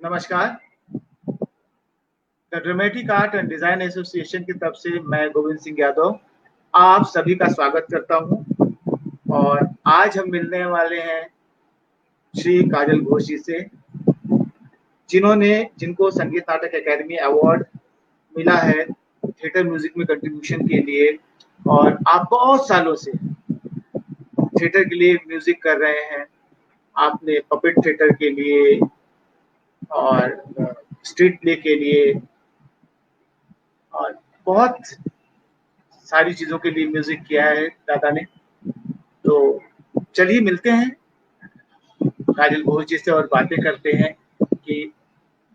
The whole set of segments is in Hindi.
नमस्कार। The dramatic art and design association की तरफ से मैं गोविंद सिंह यादव आप सभी का स्वागत करता हूं और आज हम मिलने वाले हैं श्री काजल घोष जी से, जिनको संगीत नाटक अकेडमी अवार्ड मिला है थिएटर म्यूजिक में कंट्रीब्यूशन के लिए। और आप बहुत सालों से थिएटर के लिए म्यूजिक कर रहे हैं। आपने पपेट थिएटर के लिए और स्ट्रीट प्ले के लिए और बहुत सारी चीजों के लिए म्यूजिक किया है दादा ने। तो चलिए मिलते हैं काजल घोष जी से और बातें करते हैं कि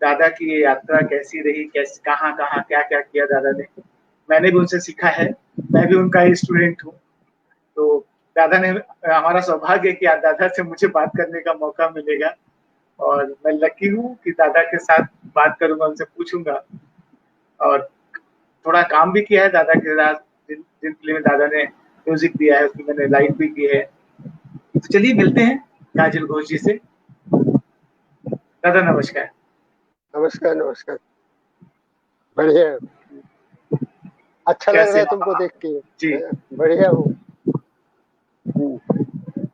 दादा की ये यात्रा कैसी रही, कैसे कहाँ कहाँ क्या क्या किया दादा ने। मैंने भी उनसे सीखा है, मैं भी उनका ही स्टूडेंट हूँ। तो दादा ने, हमारा सौभाग्य है कि आज दादा से मुझे बात करने का मौका मिलेगा और मैं लकी हूँ कि दादा के साथ बात करूंगा, उनसे पूछूंगा। और थोड़ा काम भी किया है दादा के साथ, जिन फिल्म में दादा ने म्यूजिक दिया है उसमें मैंने लाइट भी की है। तो चलिए मिलते हैं काजल घोष जी से। दादा नमस्कार। नमस्कार नमस्कार। बढ़िया, अच्छा लग रहा है तुमको देख के जी। बढ़िया हूँ।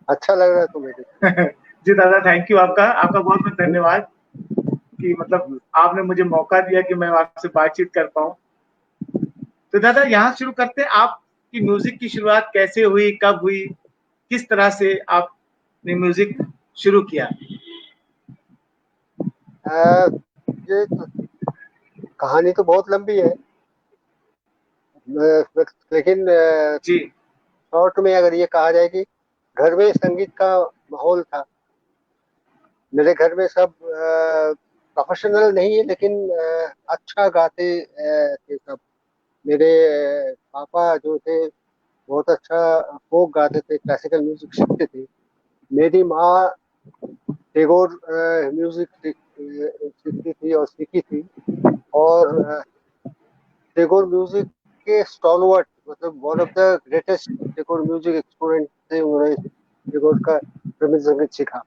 अच्छा लग रहा है तुम्हें देख जी दादा, थैंक यू। आपका बहुत बहुत धन्यवाद कि मतलब आपने मुझे मौका दिया कि मैं आपसे बातचीत कर पाऊँ। तो दादा यहाँ शुरू करते हैं, आपकी म्यूजिक की शुरुआत कैसे हुई, कब हुई, किस तरह से आपने म्यूजिक शुरू किया? ये कहानी तो बहुत लंबी है, लेकिन जी शॉर्ट में अगर ये कहा जाए कि घर में संगीत का माहौल था। मेरे घर में सब प्रोफेशनल नहीं है, लेकिन अच्छा गाते थे सब। मेरे पापा जो थे बहुत अच्छा फोक गाते थे, क्लासिकल म्यूजिक सीखते थे। मेरी माँ टैगोर म्यूजिक सीखती थी और सीखी थी। और टैगोर म्यूजिक के स्टॉलवर्ट, मतलब one of the greatest Tagore music exponent थे। उन्होंने टैगोर का रवींद्र संगीत सीखा।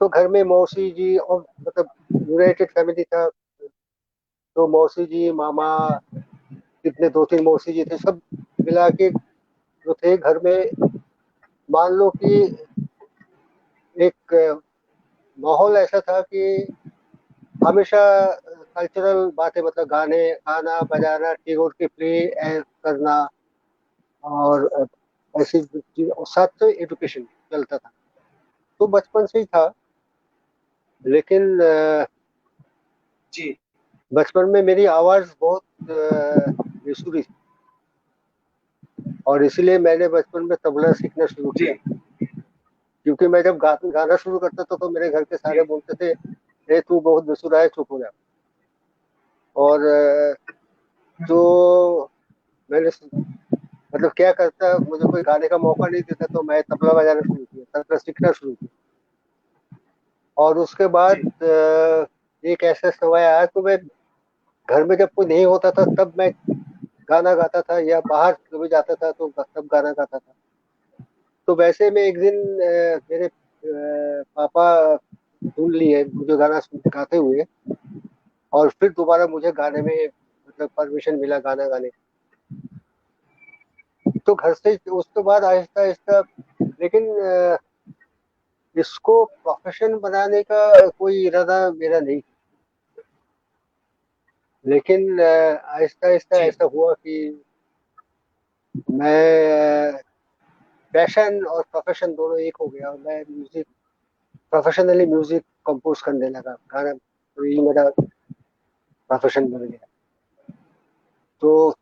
तो घर में मौसी जी, और मतलब यूनाइटेड फैमिली था, तो मौसी जी, मामा, कितने दो तीन मौसी जी थे, सब मिला के जो थे घर में। मान लो कि एक माहौल ऐसा था कि हमेशा कल्चरल बातें, मतलब गाना बजाना, टैगोर की प्ले करना, और ऐसी चीज, और साथ में एजुकेशन चलता था। तो बचपन से ही था। लेकिन जी बचपन में मेरी आवाज बहुत बेसुरी थी, और इसलिए मैंने बचपन में तबला सीखना शुरू जी किया। क्योंकि मैं जब गाना शुरू करता था तो मेरे घर के जी सारे बोलते थे, ए तू बहुत बेसुरा है, चुप हो जा। और तो मैंने मतलब क्या करता, मुझे कोई गाने का मौका नहीं देता तो मैं तबला बजाना शुरू किया, तबला सीखना शुरू किया। और उसके बाद जी एक ऐसा समय आया, तो मैं घर में जब कोई नहीं होता था तब मैं गाना गाता था, या बाहर कभी जाता था तो तब गाना गाता था। तो वैसे में एक दिन मेरे पापा ढूंढ लिए मुझे गाना गाते हुए, और फिर दोबारा मुझे गाने में मतलब परमिशन मिला गाना गाने। तो घर से उसके बाद आहिस्ता आहिस्ता, लेकिन इसको प्रोफेशन बनाने का कोई इरादा मेरा नहीं। लेकिन आहिस्ता आहिस्ता जी ऐसा हुआ कि मैं पैशन और प्रोफेशन दोनों एक हो गया, और मैं म्यूजिक प्रोफेशनली म्यूजिक कंपोज करने लगा गाना। तो ये मेरा प्रोफेशन बन गया। तो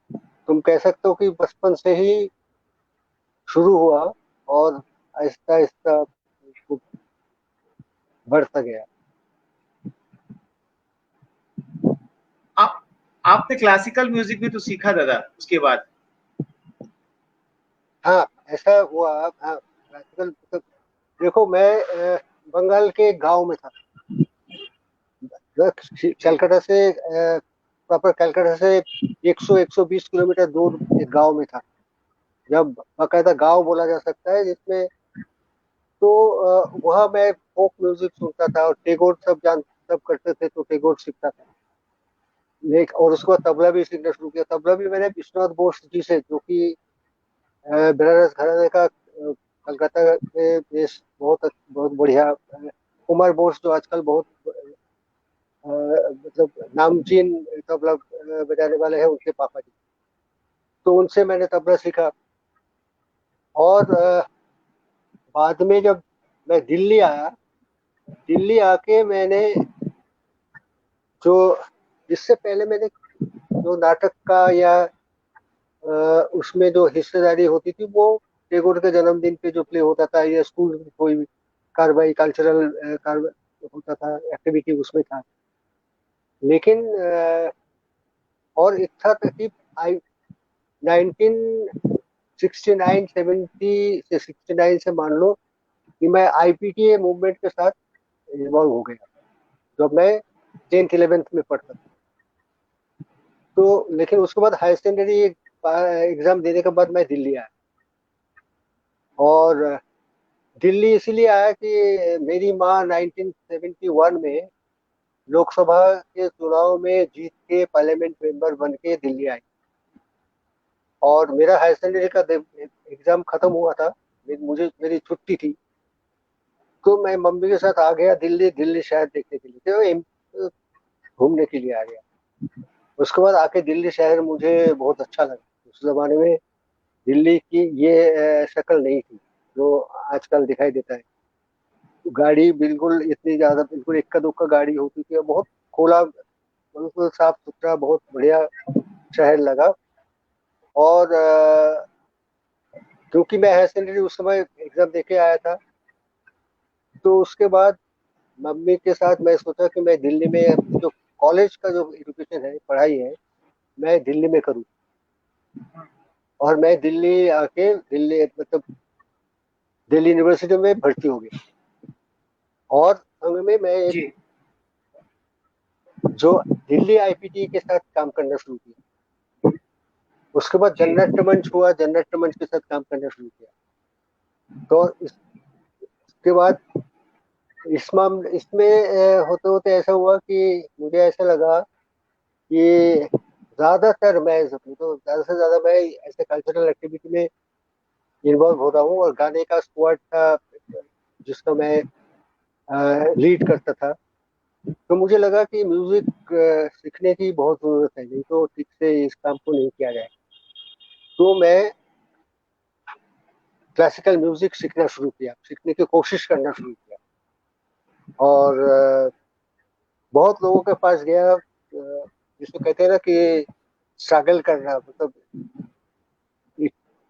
तुम कह सकते हो कि बचपन से ही शुरू हुआ, और आहिस्ता आहिस्ता उसको बढ़ता गया। आप आपने क्लासिकल म्यूजिक भी तो सीखा दादा उसके बाद? हाँ, ऐसा हुआ। हाँ, क्लासिकल मतलब देखो, मैं बंगाल के गांव में था। जी कलकत्ता से प्रॉपर कलकत्ता से 100-120 किलोमीटर दूर एक गांव में था, जब बाकायदा गांव बोला जा सकता है जिसमें। तो वहाँ मैं फोक म्यूजिक सुनता था, और टैगोर सब तब करते थे तो टैगोर सीखता था। लेकिन और उसके बाद तबला भी सीखना शुरू किया। तबला भी मैंने विश्वनाथ बोस जी से, जो कि बनारस घराने का कलकत्ता के बेस बहुत बहुत बढ़िया कुमार बोस, जो आजकल बहुत मतलब नामचीन तबला बजाने वाले हैं, उनके पापा जी। तो उनसे मैंने तबला सीखा। और बाद में जब मैं दिल्ली आया, दिल्ली आके मैंने जो इससे पहले मैंने जो नाटक का या उसमें जो हिस्सेदारी होती थी, वो टैगोर के जन्मदिन पे जो प्ले होता था या स्कूल में कोई भी कार्रवाई, कल्चरल कार्रवाई होता था, एक्टिविटी उसमें था। लेकिन और एक था कि आई 1969 70 से 69 से मान लो कि मैं IPTA मूवमेंट के साथ इन्वॉल्व हो गया जब मैं 10th 11th में पढ़ता था। तो लेकिन उसके बाद हायर सेकेंडरी एग्जाम देने के बाद मैं दिल्ली आया। और दिल्ली इसलिए आया कि मेरी माँ 1971 में लोकसभा के चुनाव में जीत के पार्लियामेंट मेंबर बन के दिल्ली आई। और मेरा हायर सेकेंडरी का एग्जाम खत्म हुआ था, मुझे मेरी छुट्टी थी, तो मैं मम्मी के साथ आ गया दिल्ली, दिल्ली शहर देखने के लिए, तो घूमने के लिए आ गया। उसके बाद आके दिल्ली शहर मुझे बहुत अच्छा लगा। उस जमाने में दिल्ली की ये शक्ल नहीं थी जो आजकल दिखाई देता है। गाड़ी बिल्कुल इतनी ज्यादा, बिल्कुल इक्का दुक्का गाड़ी होती थी, और बहुत खुला, बिल्कुल साफ सुथरा, बहुत बढ़िया शहर लगा। और क्योंकि मैं हायर सेकेंडरी उस समय एग्जाम देके आया था, तो उसके बाद मम्मी के साथ मैं सोचा कि मैं दिल्ली में अपनी जो कॉलेज का जो एजुकेशन है, पढ़ाई है, मैं दिल्ली में करूँ। और मैं दिल्ली आके दिल्ली मतलब दिल्ली यूनिवर्सिटी में भर्ती हो गया। और संग में मैं एक जी जो दिल्ली IPT के साथ काम करना शुरू किया। उसके बाद जी जननाट्य मंच हुआ, जननाट्य मंच के साथ काम करना शुरू किया। तो इसके बाद इस मामले इसमें होते होते ऐसा हुआ कि मुझे ऐसा लगा कि ज्यादातर मैं तो ज्यादा से ज्यादा मैं ऐसे कल्चरल एक्टिविटी में इन्वॉल्व हो रहा हूँ, और गाने का स्क्वाड था जिसका मैं लीड करता था। तो मुझे लगा कि म्यूजिक सीखने की बहुत जरूरत है, नहीं तो ठीक से इस काम को नहीं किया जाए। तो मैं क्लासिकल म्यूजिक सीखना शुरू किया, सीखने की कोशिश करना शुरू किया। और बहुत लोगों के पास गया, जिसको कहते हैं ना कि स्ट्रगल करना, मतलब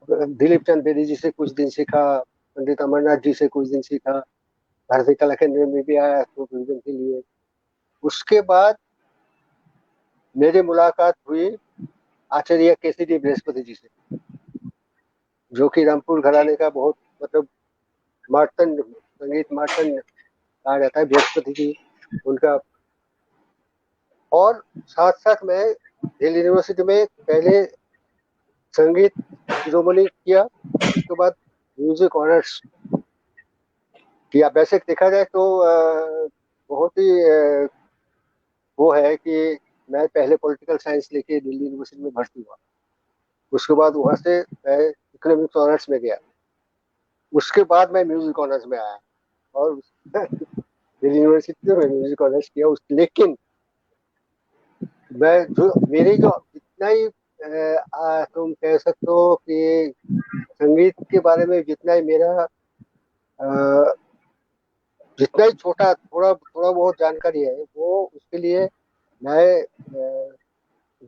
दिलीप चंद बेदी जी से कुछ दिन सीखा, पंडित अमरनाथ जी से कुछ दिन सीखा, भारतीय कला केंद्र में भी आया तो कुछ दिन के लिए। उसके बाद मेरी मुलाकात हुई आचार्य KCD बृहस्पति जी से, जो कि रामपुर जी घराने का बहुत मतलब मार्तंड, संगीत मार्तंड कहा जाता है बृहस्पति जी उनका। और साथ साथ मैं दिल्ली यूनिवर्सिटी में पहले संगीत शिरोमणि किया, उसके बाद म्यूजिक ऑनर्स किया। वैसे देखा जाए तो बहुत ही वो है कि मैं पहले पॉलिटिकल साइंस लेके दिल्ली यूनिवर्सिटी में भर्ती हुआ। उसके बाद वहां से मैं इकोनॉमिक्स ऑनर्स में गया। उसके बाद मैं म्यूजिक ऑनर्स में आया, और दिल्ली यूनिवर्सिटी से मैं म्यूजिक ऑनर्स किया। लेकिन मैं जो मेरी जो जितना ही तुम कह सकते हो कि संगीत के बारे में जितना ही मेरा अ, जितना ही छोटा थोड़ा थोड़ा बहुत जानकारी है, वो उसके लिए मैं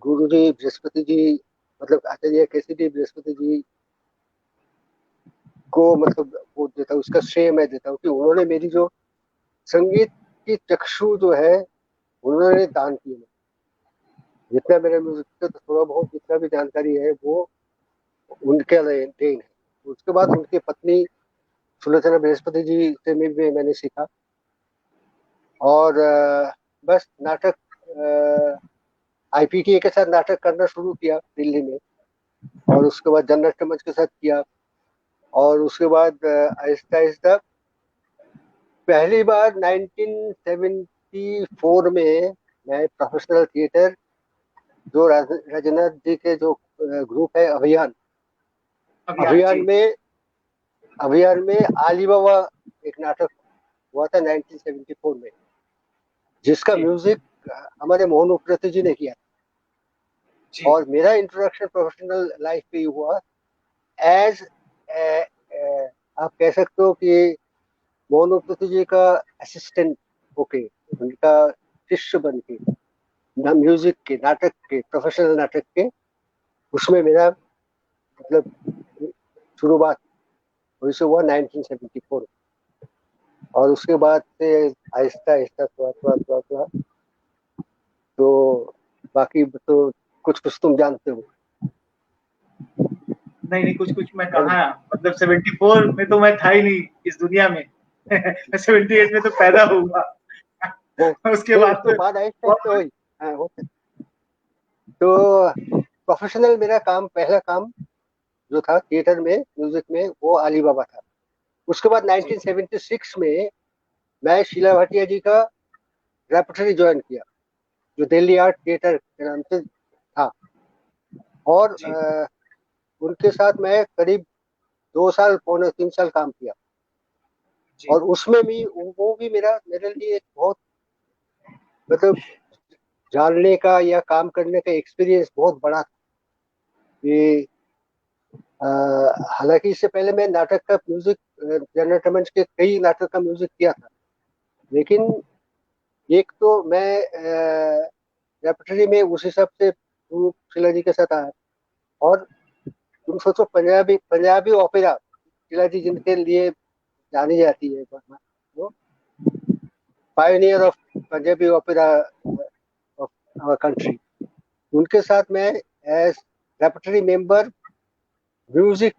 गुरु जी बृहस्पति जी, मतलब आचार्य KCD बृहस्पति जी को मतलब वो देता हूँ, उसका श्रेय मैं देता हूँ कि उन्होंने मेरी जो संगीत की चक्षु जो है, उन्होंने दान की है। जितना मेरे म्यूजिक से तो थोड़ा बहुत जितना भी जानकारी है, वो उनके देन है। उसके बाद उनकी पत्नी सुलोचना बृहस्पति जी से भी मैंने सीखा। और बस नाटक IPTA के साथ नाटक करना शुरू किया दिल्ली में, और उसके बाद जननाट्य मंच के साथ किया। और उसके बाद आहिस्ता आहिस्ता पहली बार 1970 1974 में मैं प्रोफेशनल थिएटर, जो राजेंद्र जी के जो ग्रुप है अभियान, अभियान अभियान जी। में अभियान में आली बाबा एक नाटक हुआ था 1974 में, जिसका जी। म्यूजिक हमारे मोहन उपरती जी ने किया। जी। और मेरा इंट्रोडक्शन प्रोफेशनल लाइफ पे हुआ एज, आप कह सकते हो कि मोहन उपरती जी का असिस्टेंट होके, उनका शिष्य बन के, ना म्यूजिक के, नाटक के, प्रोफेशनल नाटक के, उसमें मेरा मतलब शुरुआत वही से हुआ 1974। और उसके बाद से आहिस्ता आहिस्ता थोड़ा थोड़ा थोड़ा थोड़ा, तो बाकी तो कुछ कुछ तुम जानते हो। नहीं नहीं, कुछ कुछ मैं कहाँ, मतलब 74 में तो मैं था ही नहीं इस दुनिया में। मैं 78 में तो पैदा हुआ। उसके नहीं, बाद उसके तो बाद आहिस्ता आहिस्ता बहुत। वही। हाँ, तो प्रोफेशनल मेरा काम, पहला काम जो था थिएटर में, म्यूजिक में, वो अली बाबा था। उसके बाद जी। 1976 में मैं शीला भाटिया जी का रेperटरी ज्वाइन किया, जो दिल्ली आर्ट थिएटर के नाम से था। और जी। उनके साथ मैं करीब 2 साल, पौने 3 साल काम किया। जी। और उसमें भी वो भी मेरे लिए एक बहुत, मतलब जानने का या काम करने का एक्सपीरियंस बहुत बड़ा था। कि अ, हालांकि इससे पहले मैं नाटक का म्यूजिक, जनरल के कई नाटक का म्यूजिक किया था, लेकिन एक तो मैं रेperटरी में उस हिसाब से शीला जी के साथ आया। और तुम सोचो, पंजाबी पंजाबी ओपेरा, शीला जी जिनके लिए जानी जाती है, वो pioneer of Punjabi opera of our country, उनके साथ मैं एज रेperटरी मेंबर म्यूजिक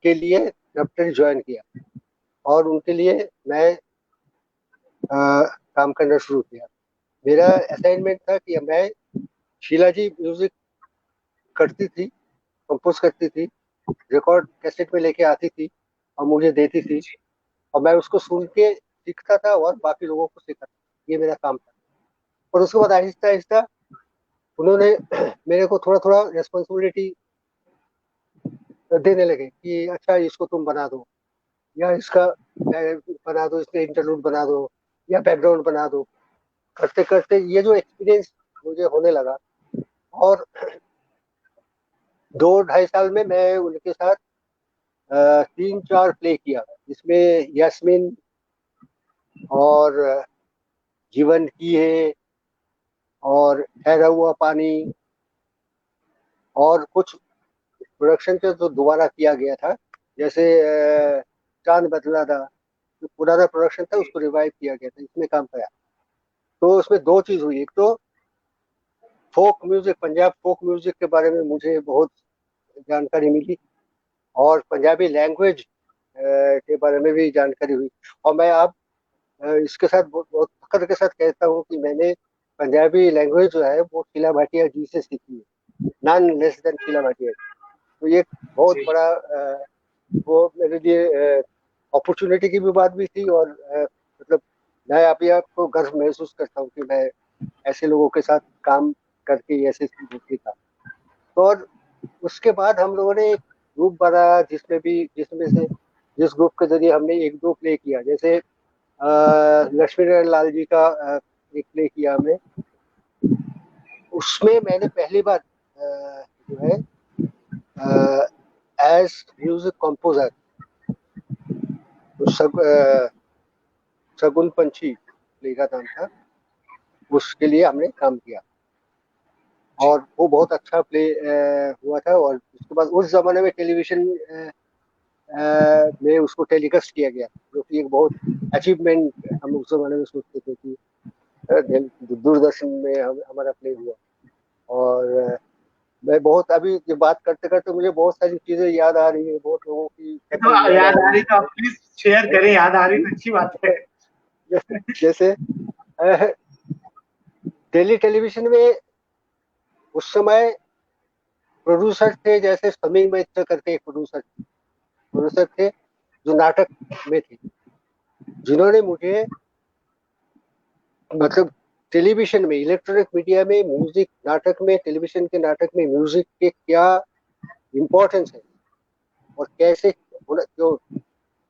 के लिए रेperटरी ज्वाइन किया। और उनके लिए मैं काम करना शुरू किया। मेरा असाइनमेंट था कि मैं, शीला जी म्यूजिक करती थी, कंपोज करती थी, रिकॉर्ड कैसेट में लेके आती थी और मुझे देती थी, जी। और मैं उसको सुन के सीखता था और बाकी लोगों को सिखाता था। ये मेरा काम था। और उसके बाद आहिस्ता आहिस्ता उन्होंने मेरे को थोड़ा थोड़ा रेस्पॉन्सिबिलिटी देने लगे कि अच्छा, इसको तुम बना दो, या इसका बना दो, इसमें इंटरलूड बना दो, या बैकग्राउंड बना दो। करते करते ये जो एक्सपीरियंस मुझे होने लगा, और 2 ढाई साल में मैं उनके साथ 3 4 प्ले किया, जिसमें यास्मीन और जीवन की है, और ठहरा हुआ पानी, और कुछ प्रोडक्शन के जो दोबारा किया गया था, जैसे चांद बदला था, जो पुराना प्रोडक्शन था जी। उसको रिवाइव किया गया था, इसमें काम किया। तो उसमें दो चीज हुई, एक तो folk music, Punjab folk music के बारे में मुझे बहुत जानकारी मिली, और पंजाबी लैंग्वेज के बारे में भी जानकारी हुई। और मैं आप इसके साथ बहुत बहुत फख्र के साथ कहता हूँ कि मैंने पंजाबी लैंग्वेज जो है वो शीला भाटिया जी से सीखी है, none less than Sheela Bhatia ji. तो ये बहुत जी। बड़ा वो मेरे लिए अपॉर्चुनिटी की भी बात भी थी, और मतलब मैं अभी आपको गर्व महसूस करता हूँ कि मैं ऐसे लोगों के साथ काम करके ऐसे सीखा। तो और उसके बाद हम लोगों ने एक ग्रुप बना, जिसमें से जिस ग्रुप के जरिए हमने एक दो प्ले किया, जैसे लक्ष्मी नारायण लाल जी का एक प्ले किया हमने। उसमें मैंने पहली बार जो है एज म्यूजिक कंपोजर, शगुन पंछी प्ले का नाम था, उसके लिए हमने काम किया। जी। और वो बहुत अच्छा प्ले हुआ था। और उसके बाद उस जमाने में टेलीविजन में उसको टेलीकास्ट किया गया, जो कि एक बहुत अचीवमेंट हम उस जमाने में सोचते थे कि दूरदर्शन में हमारा प्ले हुआ। और मैं बहुत, अभी ये बात करते करते मुझे बहुत सारी चीजें याद आ रही है, बहुत लोगों की ये तो शक्ल याद आ याद आ रही रही तो आप प्लीज शेयर है। करें, याद आ रही तो अच्छी बात है। जैसे दिल्ली टेलीविजन में उस समय प्रोड्यूसर थे, जैसे समीर मित्र करके एक प्रोड्यूसर थे, जो नाटक में थे, जिन्होंने मुझे मतलब टेलीविजन में, इलेक्ट्रॉनिक मीडिया में म्यूजिक, नाटक में, टेलीविजन के नाटक में म्यूजिक के क्या इम्पोर्टेंस है, और कैसे जो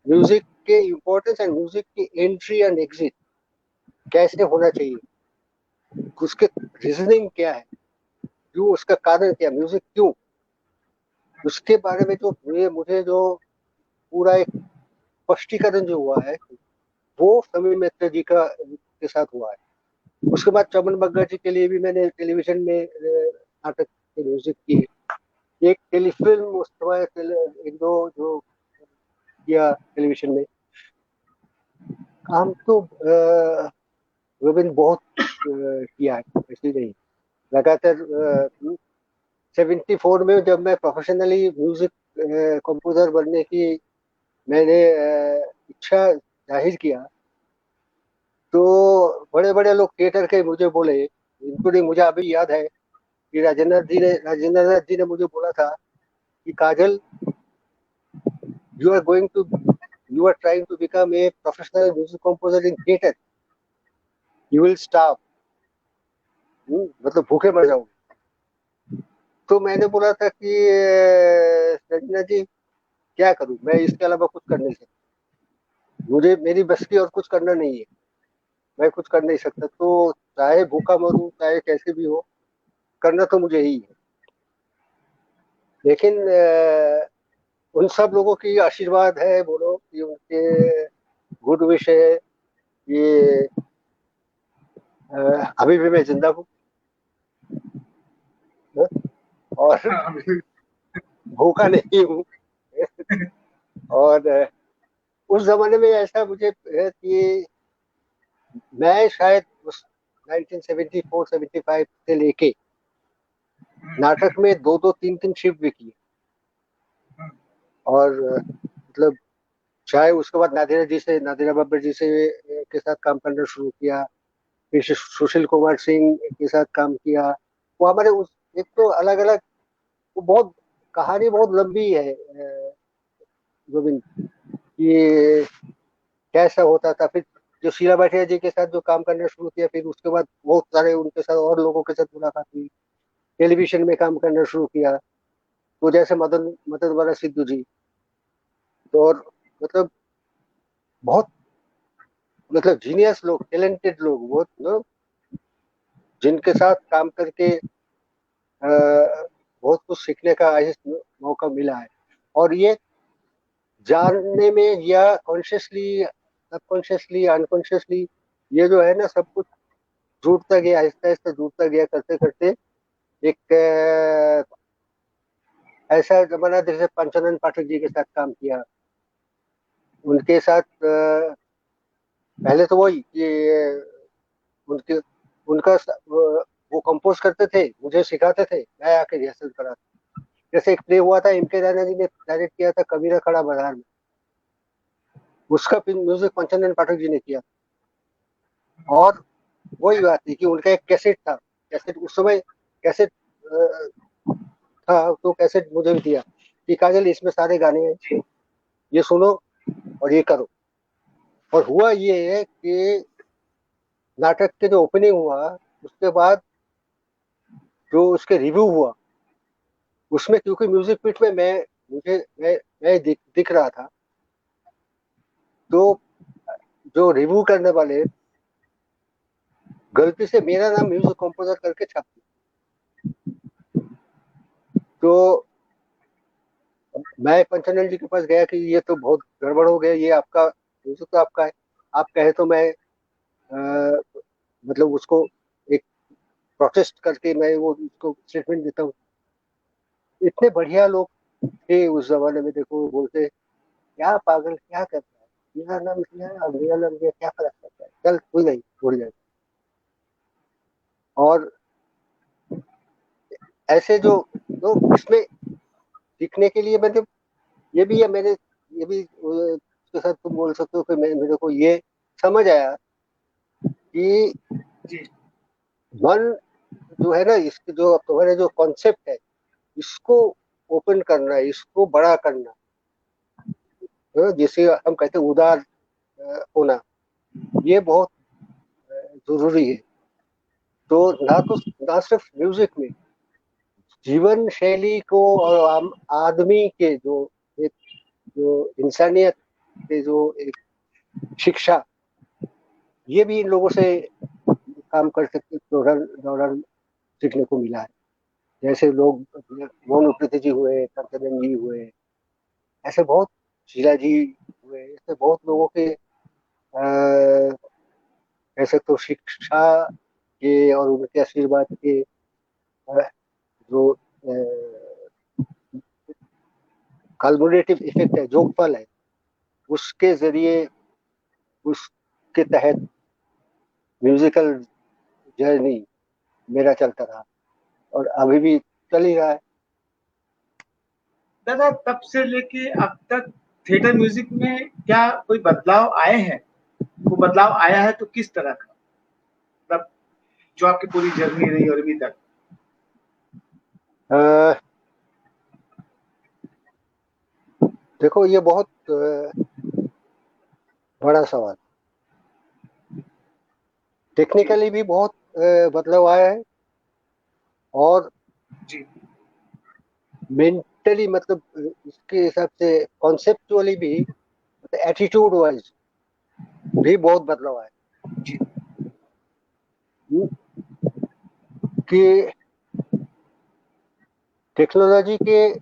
म्यूजिक के इम्पोर्टेंस एंड म्यूजिक की एंट्री एंड एग्जिट कैसे होना चाहिए, उसके रीजनिंग क्या है, क्यों, उसका कारण क्या, म्यूजिक क्यों, उसके बारे में जो मुझे जो पूरा एक स्पष्टीकरण जो हुआ है, वो समीर मित्र जी का के साथ हुआ है। उसके बाद चमन बग्गा जी के लिए भी मैंने टेलीविजन में नाटक के म्यूजिक किए। एक टेलीफिल्म उस समय एक दो जो किया टेलीविजन में काम, तो गोविंद बहुत किया है, ऐसे नहीं लगातार। 74 में जब मैं प्रोफेशनली म्यूजिक कंपोजर बनने की मैंने इच्छा जाहिर किया, तो बड़े बड़े लोग थिएटर के मुझे बोले, इंक्लूडिंग मुझे अभी याद है कि राजेंद्र नाथ जी ने मुझे बोला था कि Kajal, you are going to, you are trying to become a professional music composer in theatre, you will starve, मतलब भूखे मर जाओगे। तो मैंने बोला था कि रजना जी, क्या करूं मैं, इसके अलावा कुछ कर नहीं सकता, मुझे मेरी बस की और कुछ करना नहीं है, मैं कुछ कर नहीं सकता, तो चाहे भूखा मरूं चाहे कैसे भी हो, करना तो मुझे ही है। लेकिन उन सब लोगों की आशीर्वाद है, बोलो कि उनके गुड विश है, ये अभी भी मैं जिंदा हूँ, और हाँ, बिल्कुल। भूखा नहीं हूँ। और उस जमाने में ऐसा मुझे है कि मैं शायद उस 1974-75 से लेके नाटक में दो दो तीन तीन शिफ्ट भी किए, और मतलब चाहे उसके बाद नादिरा जी से, नादिरा बब्बर जी से के साथ काम करना शुरू किया, फिर सुशील कुमार सिंह के साथ काम किया। वो हमारे उस एक तो अलग अलग, वो बहुत कहानी बहुत लंबी है गोविंद, ये कैसा होता था। फिर जो शीला भाटिया जी के साथ जो काम करना शुरू किया, फिर उसके बाद बहुत सारे उनके साथ और लोगों के साथ मुलाकात हुई, टेलीविजन में काम करना शुरू किया, तो जैसे मदन मदन वाला सिद्धू जी, तो और मतलब बहुत, मतलब जीनियस लोग, टैलेंटेड लोग, बहुत लोग जिनके साथ काम करके बहुत कुछ सीखने का आज मौका मिला है। और ये जानने में, या कॉन्शियसली, सबकॉन्शियसली, अनकॉन्शियसली, ये जो है ना सब कुछ जुड़ता गया, आहिस्ता आहिस्ता जुड़ता गया, करते करते एक ऐसा जमाना, जैसे पंचानन पाठक जी के साथ काम किया, उनके साथ पहले तो वही ये उनके उनका वो कंपोज करते थे, मुझे सिखाते थे, मैं आके रिहर्सल कराता। जैसे एक प्ले हुआ था, इनके राणा जी ने डायरेक्ट किया था, कबीरा खड़ा बाजार में, उसका म्यूजिक पंचानन पाठक जी ने किया। और वही बात थी कि उनका एक कैसेट था, कैसेट उस समय कैसेट था, तो कैसेट मुझे भी दिया कि काजल इसमें सारे गाने हैं, ये सुनो और ये करो। और हुआ ये है कि नाटक के जो ओपनिंग हुआ, उसके बाद जो उसके रिव्यू हुआ, उसमें क्योंकि म्यूजिक पिट में मैं दिख रहा था, तो जो रिव्यू करने वाले गलती से मेरा नाम म्यूजिक कंपोजर करके छाप दिया। तो मैं पंचानन जी के पास गया कि ये तो बहुत गड़बड़ हो गया, ये आपका म्यूजिक तो आपका है, आप कहे तो मैं मतलब उसको एक प्रोटेस्ट करके मैं वो उसको स्टेटमेंट देता हूँ। इतने बढ़िया लोग थे उस जमाने में, देखो बोलते क्या पागल क्या करता है, मेरा नाम किया और मेरा नाम किया, क्या फर्क पड़ता है, चल कोई नहीं, छोड़ जाए। और ऐसे जो तो इसमें सीखने के लिए मैंने ये भी है, मैंने ये भी उसके साथ तुम बोल सकते हो कि मैं मेरे को ये समझ आया कि जी। मन जो है ना, इसके जो तुम्हारे जो कॉन्सेप्ट है, इसको ओपन करना, इसको बड़ा करना, जिसे हम कहते हैं उदार होना, ये बहुत जरूरी है। तो ना सिर्फ म्यूजिक में, जीवन शैली को और आम आदमी के एक जो इंसानियत के जो एक शिक्षा, ये भी इन लोगों से काम कर सकते दौरान दौरान सीखने को मिला है। जैसे लोग मोनू प्रीति जी हुए, कंचन जी हुए, ऐसे बहुत, शीला जी हुए, ऐसे बहुत लोगों के ऐसे तो शिक्षा के और उनके आशीर्वाद के जो कल्मुलेटिव इफेक्ट है, जो फल है, उसके जरिए, उसके तहत म्यूजिकल जर्नी मेरा चलता रहा और अभी भी चल ही रहा है। दादा, तब से लेके अब तक थिएटर म्यूजिक में क्या कोई बदलाव आए हैं? वो बदलाव आया है तो किस तरह का? मतलब जो आपकी पूरी जर्नी रही और अभी तक। देखो, ये बहुत बड़ा सवाल। टेक्निकली भी बहुत बदलाव आया है, और जी मेंटली, मतलब इसके हिसाब से कॉन्सेप्चुअली भी, मतलब एटीट्यूड वाइज भी बहुत बदलाव आया जी है। कि टेक्नोलॉजी के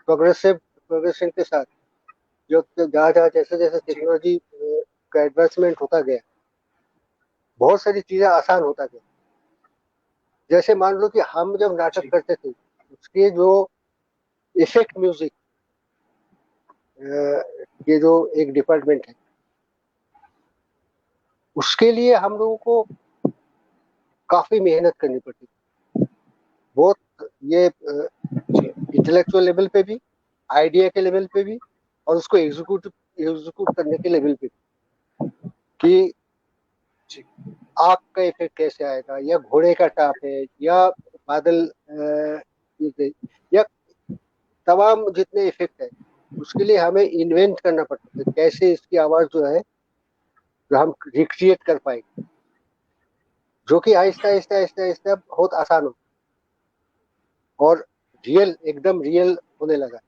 प्रोग्रेशन के साथ, जो जहाँ जहाँ जैसे जैसे जी टेक्नोलॉजी का एडवांसमेंट होता गया, बहुत सारी चीजें आसान होता गया। जैसे मान लो कि हम जब नाटक जी करते थे, उसके जो इफेक्ट म्यूजिक, ये जो एक डिपार्टमेंट है, उसके लिए हम लोगों को काफी मेहनत करनी पड़ती थी। बहुत, ये जी इंटेलेक्चुअल लेवल पे भी, आइडिया के लेवल पे भी, और उसको एग्जीक्यूट करने के लेवल पे भी, कि जी आग का इफेक्ट कैसे आएगा, या घोड़े का टाप है, या बादल, या तमाम जितने इफेक्ट है, उसके लिए हमें इन्वेंट करना पड़ता है कैसे इसकी आवाज जो है, जो हम रिक्रिएट कर पाएंगे, जो कि आहिस्ता आहिस्ता आहिस्ता आहिस्ता बहुत आसान हो और रियल, एकदम रियल होने लगा।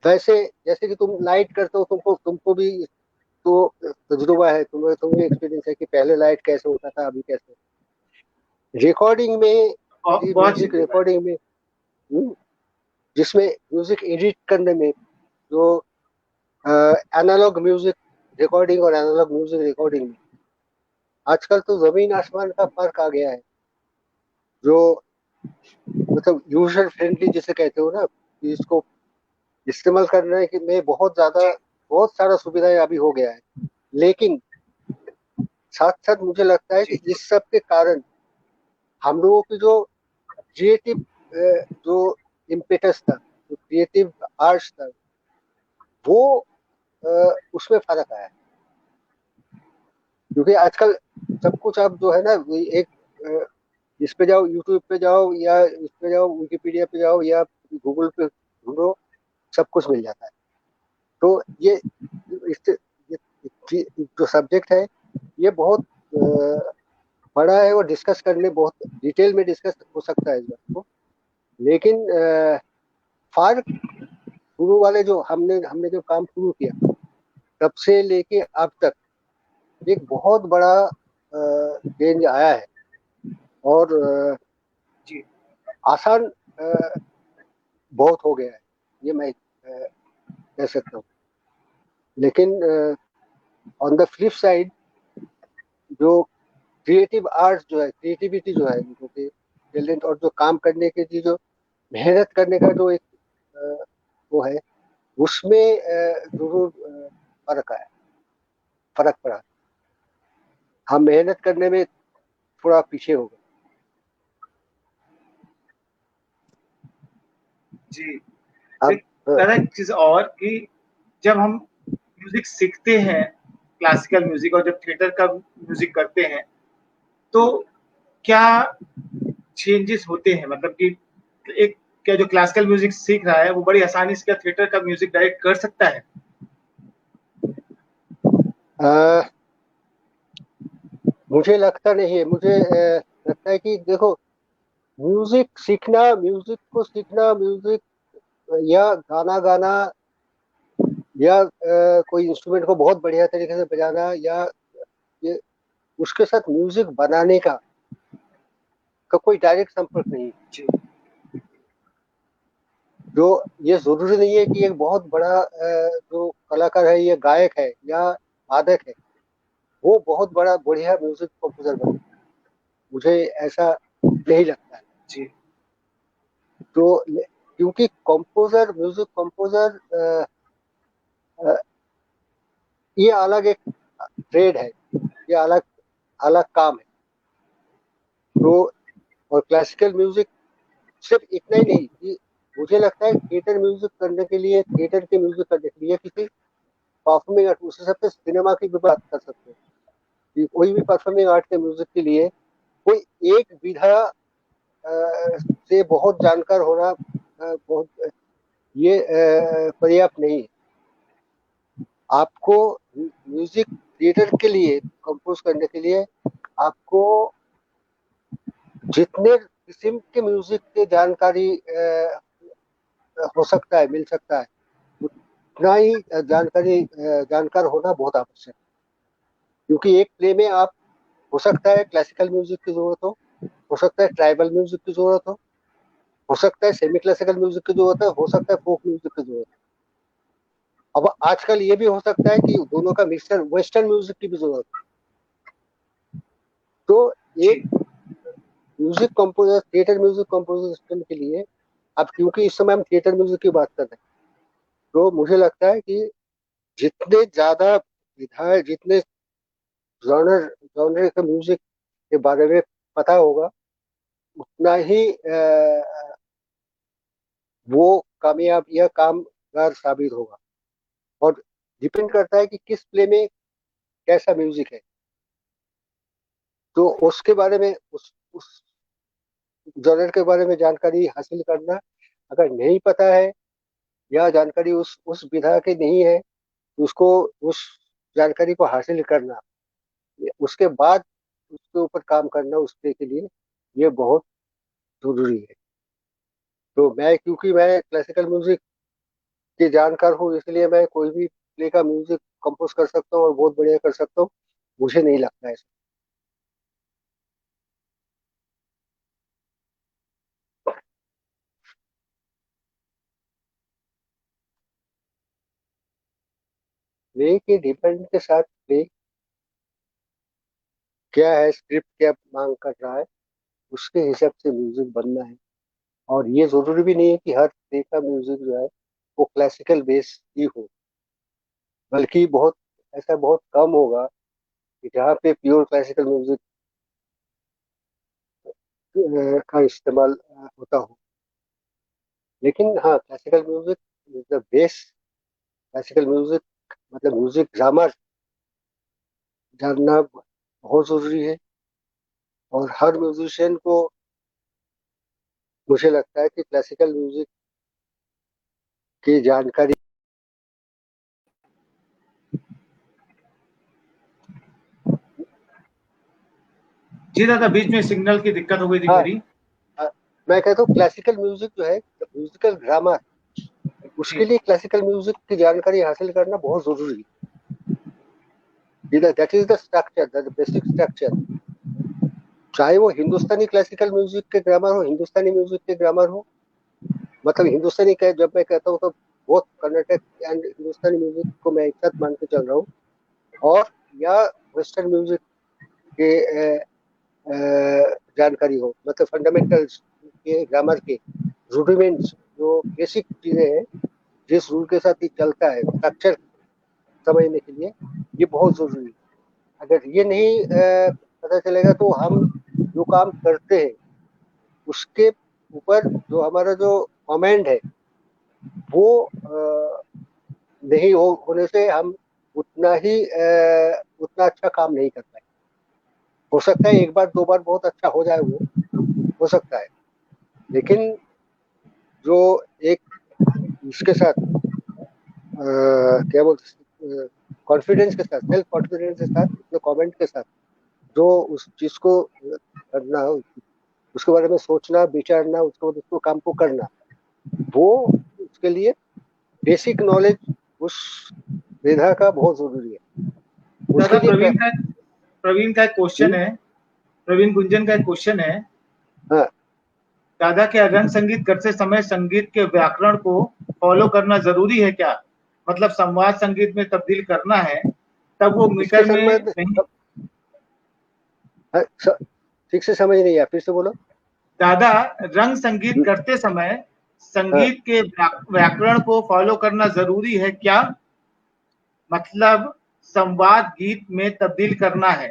वैसे जैसे कि तुम लाइट करते हो, तुमको तुमको भी तो तजुर्बा है, तुम्हें एक्सपीरियंस है कि पहले लाइट कैसे होता था, अभी कैसे। रिकॉर्डिंग में, और किसी बहुत म्यूजिक चेंजेस आए। रिकॉर्डिंग में, जिसमें म्यूजिक एडिट करने में, जो एनालॉग म्यूजिक रिकॉर्डिंग और एनालॉग म्यूजिक रिकॉर्डिंग में आजकल तो जमीन आसमान का फर्क आ गया है। जो मतलब यूजर फ्रेंडली जिसे कहते हो ना, कि इसको इस्तेमाल करने में जी बहुत सारा सुविधाएं अभी हो गया है। लेकिन साथ साथ मुझे लगता है कि जी इस सब के कारण हम लोगों की जो क्रिएटिव, जो इम्पेटस था, जो क्रिएटिव आर्ट्स था, वो उसमें फर्क आया है। क्योंकि आजकल सब कुछ आप जो है ना, एक इस पे जाओ, यूट्यूब पे जाओ, या इस पे जाओ, विकिपीडिया पे जाओ, या गूगल पे ढूंढो, सब कुछ मिल जाता है। तो ये जो सब्जेक्ट है, ये बहुत बड़ा है, और डिस्कस करने बहुत डिटेल में डिस्कस हो सकता है इस बात को। लेकिन फर्क, शुरू वाले जो हमने हमने जो काम शुरू किया, तब से लेके अब तक एक बहुत बड़ा चेंज आया है। और जी आसान बहुत हो गया है, ये मैं कह सकता हूँ। लेकिन ऑन द फ्लिप साइड, जो क्रिएटिव आर्ट्स जो है, क्रिएटिविटी जो है, जो कि टैलेंट और जो काम करने के लिए जो मेहनत करने का जो एक अ, वो है, उसमें जरूर फर्क आया, फर्क पड़ा। हम मेहनत करने में थोड़ा पीछे हो गए। जी। अब एक तरह की चीज और कि जब हम म्यूजिक सीखते हैं, क्लासिकल म्यूजिक, और जब थिएटर का म्यूजिक करते हैं, तो क्या चेंजेस होते हैं? मतलब कि एक, क्या जो क्लासिकल म्यूजिक सीख रहा है वो बड़ी आसानी से क्या थिएटर का म्यूजिक डायरेक्ट कर सकता है? अ, मुझे लगता नहीं है। मुझे लगता है कि देखो, म्यूजिक सीखना, म्यूजिक को सीखना, म्यूजिक या गाना गाना या कोई इंस्ट्रूमेंट को बहुत बढ़िया तरीके से बजाना, या ये उसके साथ म्यूजिक बनाने का कोई डायरेक्ट संपर्क नहीं है। जी जो ये जरूरी नहीं है कि एक बहुत बड़ा जो कलाकार है, ये गायक है या वादक है, वो बहुत बड़ा बढ़िया म्यूजिक कंपोजर बने। मुझे ऐसा नहीं लगता है। जी तो क्योंकि कंपोजर, म्यूजिक कंपोजर ये अलग एक ट्रेड है, ये अलग अलग काम है। तो और क्लासिकल म्यूजिक सिर्फ इतना ही नहीं कि मुझे लगता है थिएटर म्यूजिक करने के लिए, थिएटर के म्यूजिक करने के लिए किसी परफॉर्मिंग आर्ट, उस हिसाब से सिनेमा की भी बात कर सकते हैं कि कोई भी परफॉर्मिंग आर्ट के म्यूजिक के लिए कोई एक विधा से बहुत जानकार होना बहुत ये पर्याप्त नहीं है। आपको म्यूजिक थिएटर के लिए कंपोज करने के लिए आपको जितने किस्म के म्यूजिक की जानकारी हो सकता है, मिल सकता है, उतना ही जानकार होना बहुत आवश्यक है। क्योंकि एक प्ले में आप, हो सकता है क्लासिकल म्यूजिक की जरूरत हो सकता है ट्राइबल म्यूजिक की जरूरत हो सकता है सेमी क्लासिकल म्यूजिक की जरूरत हो सकता है फोक म्यूजिक की जरूरत है। अब आजकल ये भी हो सकता है कि दोनों का मिक्सचर वेस्टर्न म्यूजिक की भी जरूरत है। तो एक जी music composer, theatre music composition के लिए, अब क्योंकि इस समय हम थिएटर म्यूजिक की बात कर रहे हैं, तो मुझे लगता है कि जितने ज्यादा विधाएं, जितने जॉनर जॉनर के म्यूजिक के बारे में पता होगा, उतना ही वो कामयाब या कामगार साबित होगा। और डिपेंड करता है कि किस प्ले में कैसा म्यूजिक है। तो उसके बारे में, उस जॉनर के बारे में जानकारी हासिल करना, अगर नहीं पता है या जानकारी उस विधा की नहीं है, तो उसको, उस जानकारी को हासिल करना, उसके बाद उसके ऊपर काम करना उस प्ले के लिए, ये बहुत जरूरी है। तो मैं, क्योंकि मैं क्लासिकल म्यूजिक के जानकार हूँ, इसलिए मैं कोई भी प्ले का म्यूजिक कंपोज कर सकता हूँ और बहुत बढ़िया कर सकता हूँ। मुझे नहीं लगता है। प्ले के डिपेंड के साथ, प्ले क्या है, स्क्रिप्ट क्या मांग कर रहा है, उसके हिसाब से म्यूजिक बनना है। और ये जरूरी भी नहीं है कि हर प्ले का म्यूजिक जो है वो क्लासिकल बेस ही हो, बल्कि बहुत, ऐसा बहुत कम होगा कि जहाँ पे प्योर क्लासिकल म्यूजिक का इस्तेमाल होता हो। लेकिन हाँ, classical music is the base. Classical music मतलब म्यूजिक ग्रामर जानना बहुत जरूरी है। और हर म्यूजिशियन को, मुझे लगता है कि क्लासिकल म्यूजिक की जानकारी। जी दादा, बीच में सिग्नल की दिक्कत हो गई थी हाँ, मेरी। मैं कहता हूँ क्लासिकल म्यूजिक जो है, म्यूजिकल ग्रामर, उसके जी लिए क्लासिकल म्यूजिक की जानकारी हासिल करना बहुत जरूरी है। That is the structure, the basic structure. चाहे वो हिंदुस्तानी क्लासिकल म्यूजिक के ग्रामर हो, हिंदुस्तानी म्यूजिक के ग्रामर हो, मतलब हिंदुस्तानी का जब मैं कहता हूँ तो बहुत कर्नाटक एंड हिंदुस्तानी म्यूजिक को मैं एक साथ मान के चल रहा हूँ। और या वेस्टर्न म्यूजिक के जानकारी हो, मतलब फंडामेंटल्स के, ग्रामर के रूडिमेंट्स, जो बेसिक चीजें हैं, जिस रूल के साथ ये चलता है, स्ट्रक्चर समझने के लिए ये बहुत जरूरी है। अगर ये नहीं पता चलेगा तो हम जो काम करते हैं उसके ऊपर जो हमारा जो कमेंट है वो नहीं होने से हम उतना अच्छा काम नहीं कर पाए। हो सकता है एक बार दो बार बहुत अच्छा हो जाए, वो हो सकता है। लेकिन जो एक इसके साथ क्या बोलते, कॉन्फिडेंस के साथ, सेल्फ कॉन्फिडेंस के साथ, अपने कमेंट के साथ जो उस चीज को करना, उसके बारे में सोचना, विचारना, उसको काम को करना, वो उसके लिए बेसिक नॉलेज उस विधा का बहुत जरूरी है। दादा उसके लिए प्रवीण का एक क्वेश्चन है, प्रवीण गुंजन का एक क्वेश्चन है। हाँ, दादा, क्या रंग संगीत करते समय संगीत के व्याकरण को फॉलो करना जरूरी है क्या? मतलब संवाद संगीत में तब्दील करना है, तब वो इसके मीटर में संबंध नहीं। ठीक से समझ नहीं आया, फिर से बोलो। दादा, रंग संगीत करते समय हाँ, संगीत के व्याकरण को फॉलो करना जरूरी है क्या? मतलब संवाद गीत में तब्दील करना है,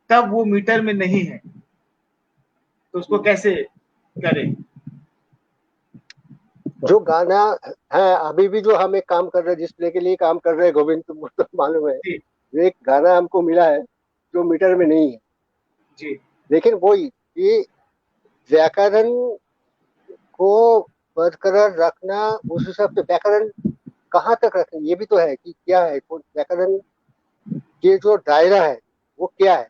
तब वो मीटर में नहीं है, तो उसको कैसे करें? जो गाना है, अभी भी जो हम एक काम कर रहे हैं, जिसप्ले के लिए काम कर रहे हैं गोविंद, तुमको तो मालूम है, जी जो एक गाना हमको मिला है जो मीटर में नहीं है, जी लेकिन वही ये व्याकरण को बरकरार रखना, उस हिसाब से व्याकरण कहाँ तक रखें, ये भी तो है कि क्या है व्याकरण के जो दायरा है वो क्या है।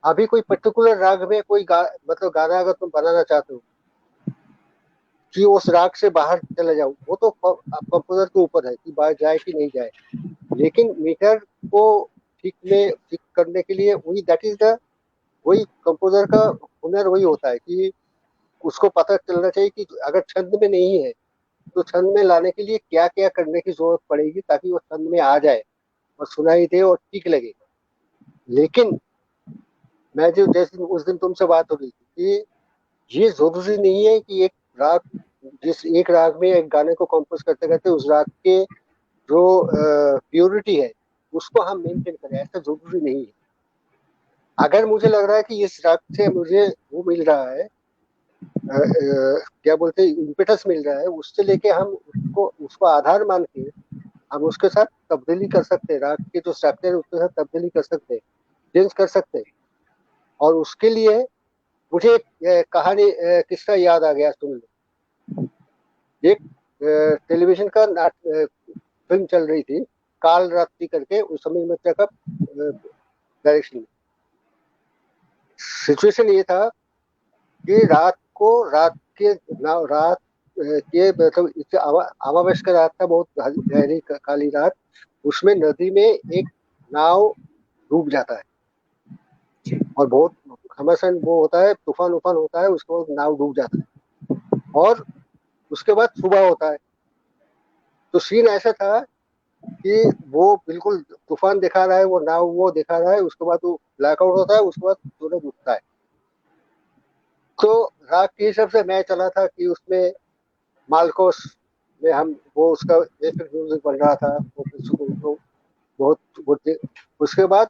अभी कोई पर्टिकुलर राग में मतलब गाना अगर तुम बनाना चाहते हो कि उस राग से बाहर चले जाओ, वो तो कंपोजर के ऊपर है कि बाहर जाए कि नहीं जाए। लेकिन मीटर को ठीक करने के लिए वही दैट इज द वही कंपोजर का हुनर वही होता है कि उसको पता चलना चाहिए कि अगर छंद में नहीं है तो छंद में लाने के लिए क्या क्या करने की जरूरत पड़ेगी ताकि वो छंद में आ जाए और सुनाई दे और ठीक लगे। लेकिन मैं जो जैसे उस दिन तुमसे बात हो रही थी कि ये जरूरी नहीं है कि एक राग, जिस एक राग में एक गाने को कंपोज करते करते उस राग के जो प्योरिटी है उसको हम मेंटेन करें, ऐसा जरूरी नहीं है। अगर मुझे लग रहा है कि इस राग से मुझे वो मिल रहा है, क्या बोलते हैं, इम्पेटस मिल रहा है, उससे लेके हम उसको आधार मान के हम उसके साथ तब्दीली कर सकते हैं, राग के जो स्ट्रक्चर है उसके साथ तब्दीली कर सकते हैं, चेंज कर सकते हैं। और उसके लिए मुझे एक कहानी किस्सा याद आ गया, सुन लो। एक टेलीविजन का फिल्म चल रही थी, काल रात्रि करके, उस समय मित्रा का डायरेक्शन में। सिचुएशन ये था कि रात के रात के मतलब इससे अमावस का रात था, बहुत गहरी काली रात। उसमें नदी में एक नाव डूब जाता है और बहुत घमासान वो होता है, तूफान उफान होता है, उसके बाद नाव डूब जाता है और उसके बाद सुबह होता है। तो सीन ऐसा था कि वो बिल्कुल तूफान दिखा रहा है, वो नाव वो दिखा रहा है, उसके बाद वो ब्लैकआउट होता है, उसके बाद सूरज उगता है। तो रात के हिसाब से मैं चला था कि उसमें मालकोस में हम वो उसका एक म्यूजिक बन रहा था, वो तो बहुत उसके बाद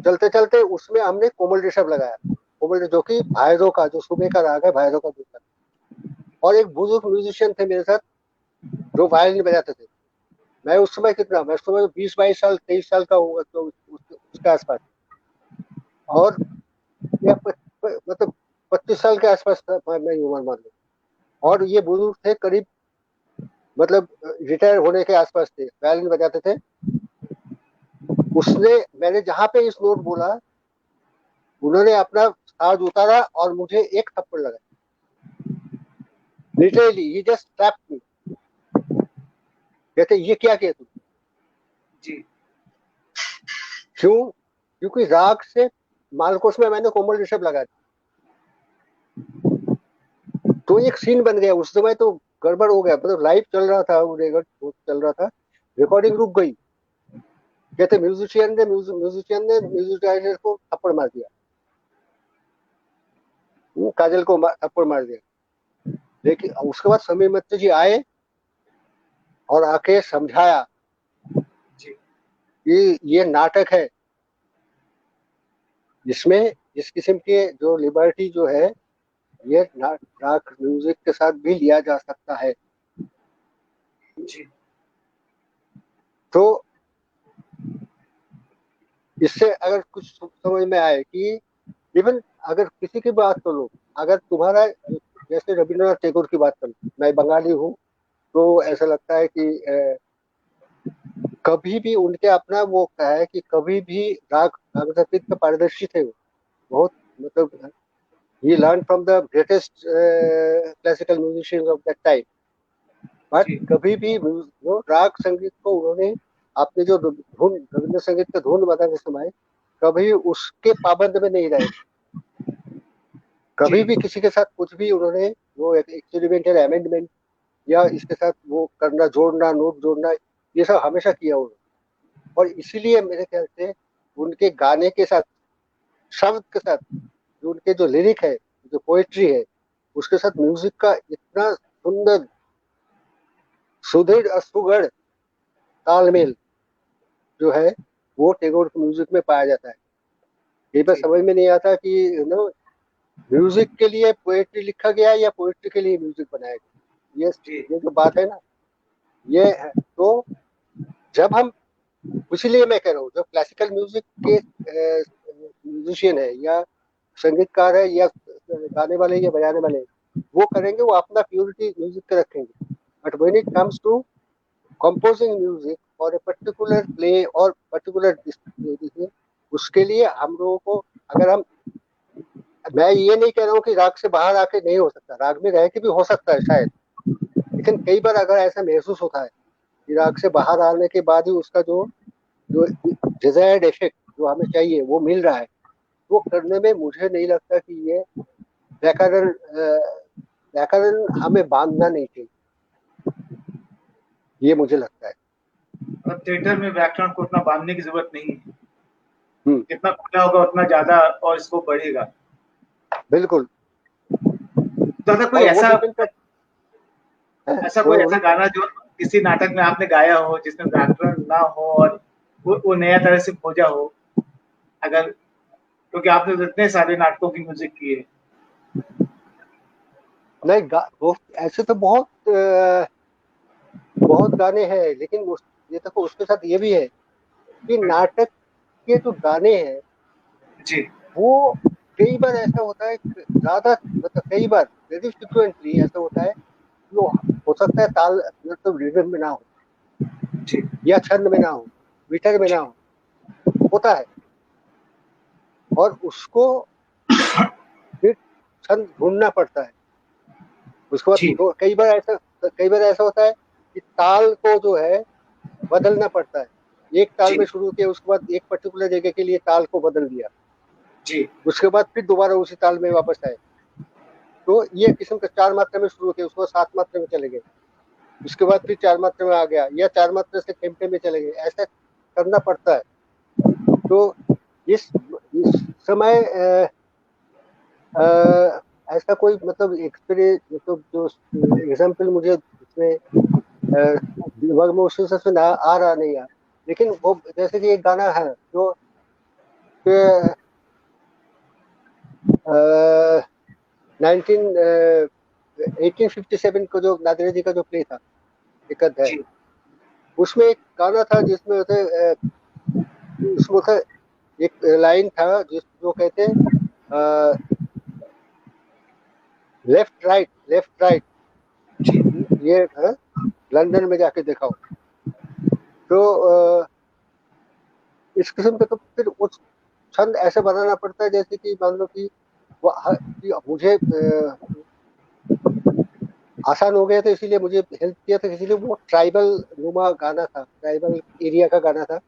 चलते चलते उसमें हमने कोमल ऋषभ लगाया, कोमल जो कि भाईरो का जो सुबह का राग है, भाईरो का दूसरा। और एक बुजुर्ग म्यूजिशियन थे मेरे साथ जो वायलिन बजाते थे। मैं उस समय कितना, मैं उस समय 20-22 साल 23 साल का हुआ, तो उसके आसपास। और या मतलब 25 साल के आसपास था मैं उम्र मान लो। और ये बुजुर्ग थे करीब, मतलब रिटायर होने के आसपास थे, वायलिन बजाते थे। उसने मैंने जहां पे इस नोट बोला, उन्होंने अपना साज उतारा और मुझे एक थप्पड़ लगा, लिटरली ही जस्ट स्लैप्ड मी। कहते ये क्या किया तुम? जी क्यों? क्योंकि राग से मालकोस में मैंने कोमल ऋषभ लगा दी। तो एक सीन बन गया उस समय, तो गड़बड़ हो गया, मतलब लाइव चल रहा था, वो रेकॉर्ड चल रहा था, रिकॉर्डिंग रुक गई। कहते म्यूजिशियन ने म्यूजिक डायरेक्टर को थप्पड़ मार दिया, काजल को थप्पड़ मार दिया। लेकिन उसके बाद समीर मित्र जी आए और आके समझाया जी कि ये नाटक है, जिसमें इस किस्म के जो लिबर्टी जो है ये राग म्यूजिक के साथ भी लिया जा सकता है। जी तो इससे अगर कुछ समझ में आए कि इवन अगर किसी की बात कर लो, अगर तुम्हारा जैसे रविन्द्रनाथ टैगोर की बात कर लो, मैं बंगाली हूँ, तो जी ऐसा लगता है कि कभी भी उनके अपना वो क्या है कि कभी भी राग राग संगीत के पारदर्शी थे वो, बहुत मतलब he learned from the greatest classical musicians of that time. But जी कभी भी वो राग संगीत को उन्होंने, आपने जो धुन रविंद्र संगीत का धुन बताने समय कभी उसके पाबंद में नहीं रहे। जी कभी भी किसी के साथ कुछ भी उन्होंने वो एक्सपेरिमेंटल अमेंडमेंट या इसके साथ वो करना, जोड़ना, नोट जोड़ना, ये सब हमेशा किया उन्होंने। और इसीलिए मेरे ख्याल से उनके गाने के साथ, शब्द के साथ, जो उनके जो लिरिक है, जो पोएट्री है, उसके साथ म्यूजिक का इतना सुंदर, सुदृढ़ और सुगढ़ तालमेल जो है वो टैगोर के म्यूजिक में पाया जाता है। ये बात जी समझ में नहीं आता कि म्यूजिक के लिए पोएट्री लिखा गया या पोएट्री के लिए म्यूजिक बनाया गया। जी ये जो बात है ना, ये है। तो जब हम, इसीलिए मैं कह रहा हूँ, जो क्लासिकल म्यूजिक के म्यूजिशियन है या संगीतकार है या गाने वाले या बजाने वाले, वो करेंगे, वो अपना प्योरिटी म्यूजिक का रखेंगे। But when it comes to composing music for a particular play और पर्टिकुलर, उसके लिए हम लोगों को, अगर हम, मैं ये नहीं कह रहा हूँ कि राग से बाहर आके नहीं हो सकता, राग में रह के भी हो सकता है शायद, लेकिन कई बार अगर ऐसा महसूस होता है कि राग से बाहर आने के बाद ही उसका जो जो डिजायर्ड इफेक्ट जो हमें चाहिए वो मिल रहा है, वो करने में मुझे नहीं लगता कि ये व्याकरण व्याकरण हमें बांधना नहीं चाहिए, ये मुझे लगता है। और थिएटर में व्याकरण को उतना बांधने की जरूरत नहीं है। हम्म। जितना खुला होगा उतना ज्यादा और स्कोप बढ़ेगा। बिल्कुल। तो ऐसा कोई और वो ऐसा डिपेंड कर, ऐसा कोई बोलो ऐसा बोलो। गाना जो किसी नाटक में आपने गाया हो जिसमें व्याकरण ना हो और वो नया तरह से खोजा हो, अगर, क्योंकि आपने तो इतने सारे नाटकों की म्यूजिक की है। नहीं वो ऐसे तो बहुत गाने हैं, लेकिन ये देखो उसके साथ ये भी है कि नाटक के जो गाने हैं जी वो कई बार ऐसा होता है, ज्यादा मतलब कई बार वेरी फ्रिक्वेंटली ऐसा होता है, जो हो सकता है ताल मतलब रिदम में ना हो, जी या छंद में ना हो, मीटर में ना जी हो, होता है। और उसको फिर छंद ढूंढना पड़ता है। उसके बाद जी कई बार ऐसा होता है कि ताल को जो है बदलना पड़ता है। एक ताल में जी शुरू किया, उसके बाद एक पर्टिकुलर जगह के लिए ताल को बदल दिया, जी उसके बाद फिर दोबारा उसी ताल में वापस आए। तो ये किस्म का 4 मात्रा में शुरू किया, उसके बाद 7 मात्रा में चले गए, उसके बाद फिर 4 मात्रा में आ गया, या 4 मात्रा से टेम्पे में चले गए, ऐसा करना पड़ता है। तो इस समय ऐसा कोई मतलब एक्सपीरियंस, मतलब जो एग्जाम्पल मुझे इसमें दिमाग में उस हिसाब से ना आ रहा नहीं यार, लेकिन वो जैसे कि एक गाना है जो 19 1857 को जो नादिरा जी का जो प्ले था, दिक्कत है, जी उसमें एक गाना था जिसमें होते उसमें होता एक लाइन था जिस जो कहते लेफ्ट राइट लेफ्ट राइट, जी ये लंदन में जाके दिखाओ। तो इस किस्म के, तो फिर उस छंद ऐसे बनाना पड़ता है जैसे कि मान लो कि कि मुझे आसान हो गया था, इसीलिए मुझे हेल्प किया था, इसीलिए वो ट्राइबल नुमा गाना था, ट्राइबल एरिया का गाना था,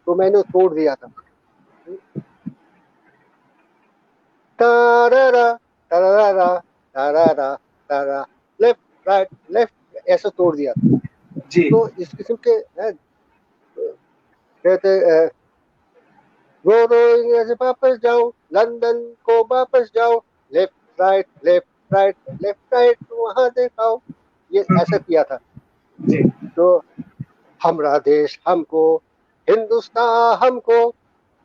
तो मैंने तोड़ दिया था। तारारा तारारा तारारा तारा, लेफ्ट राइट लेफ्ट, ऐसा तोड़ दिया था। जी तो इस किस्म के कहते रो रो इंग्लैंड से वापस जाओ, लंदन को वापस जाओ, लेफ्ट राइट लेफ्ट राइट वहां दिखाओ, ये ऐसा किया था। जी तो हमारा देश हमको, हिंदुस्तान हमको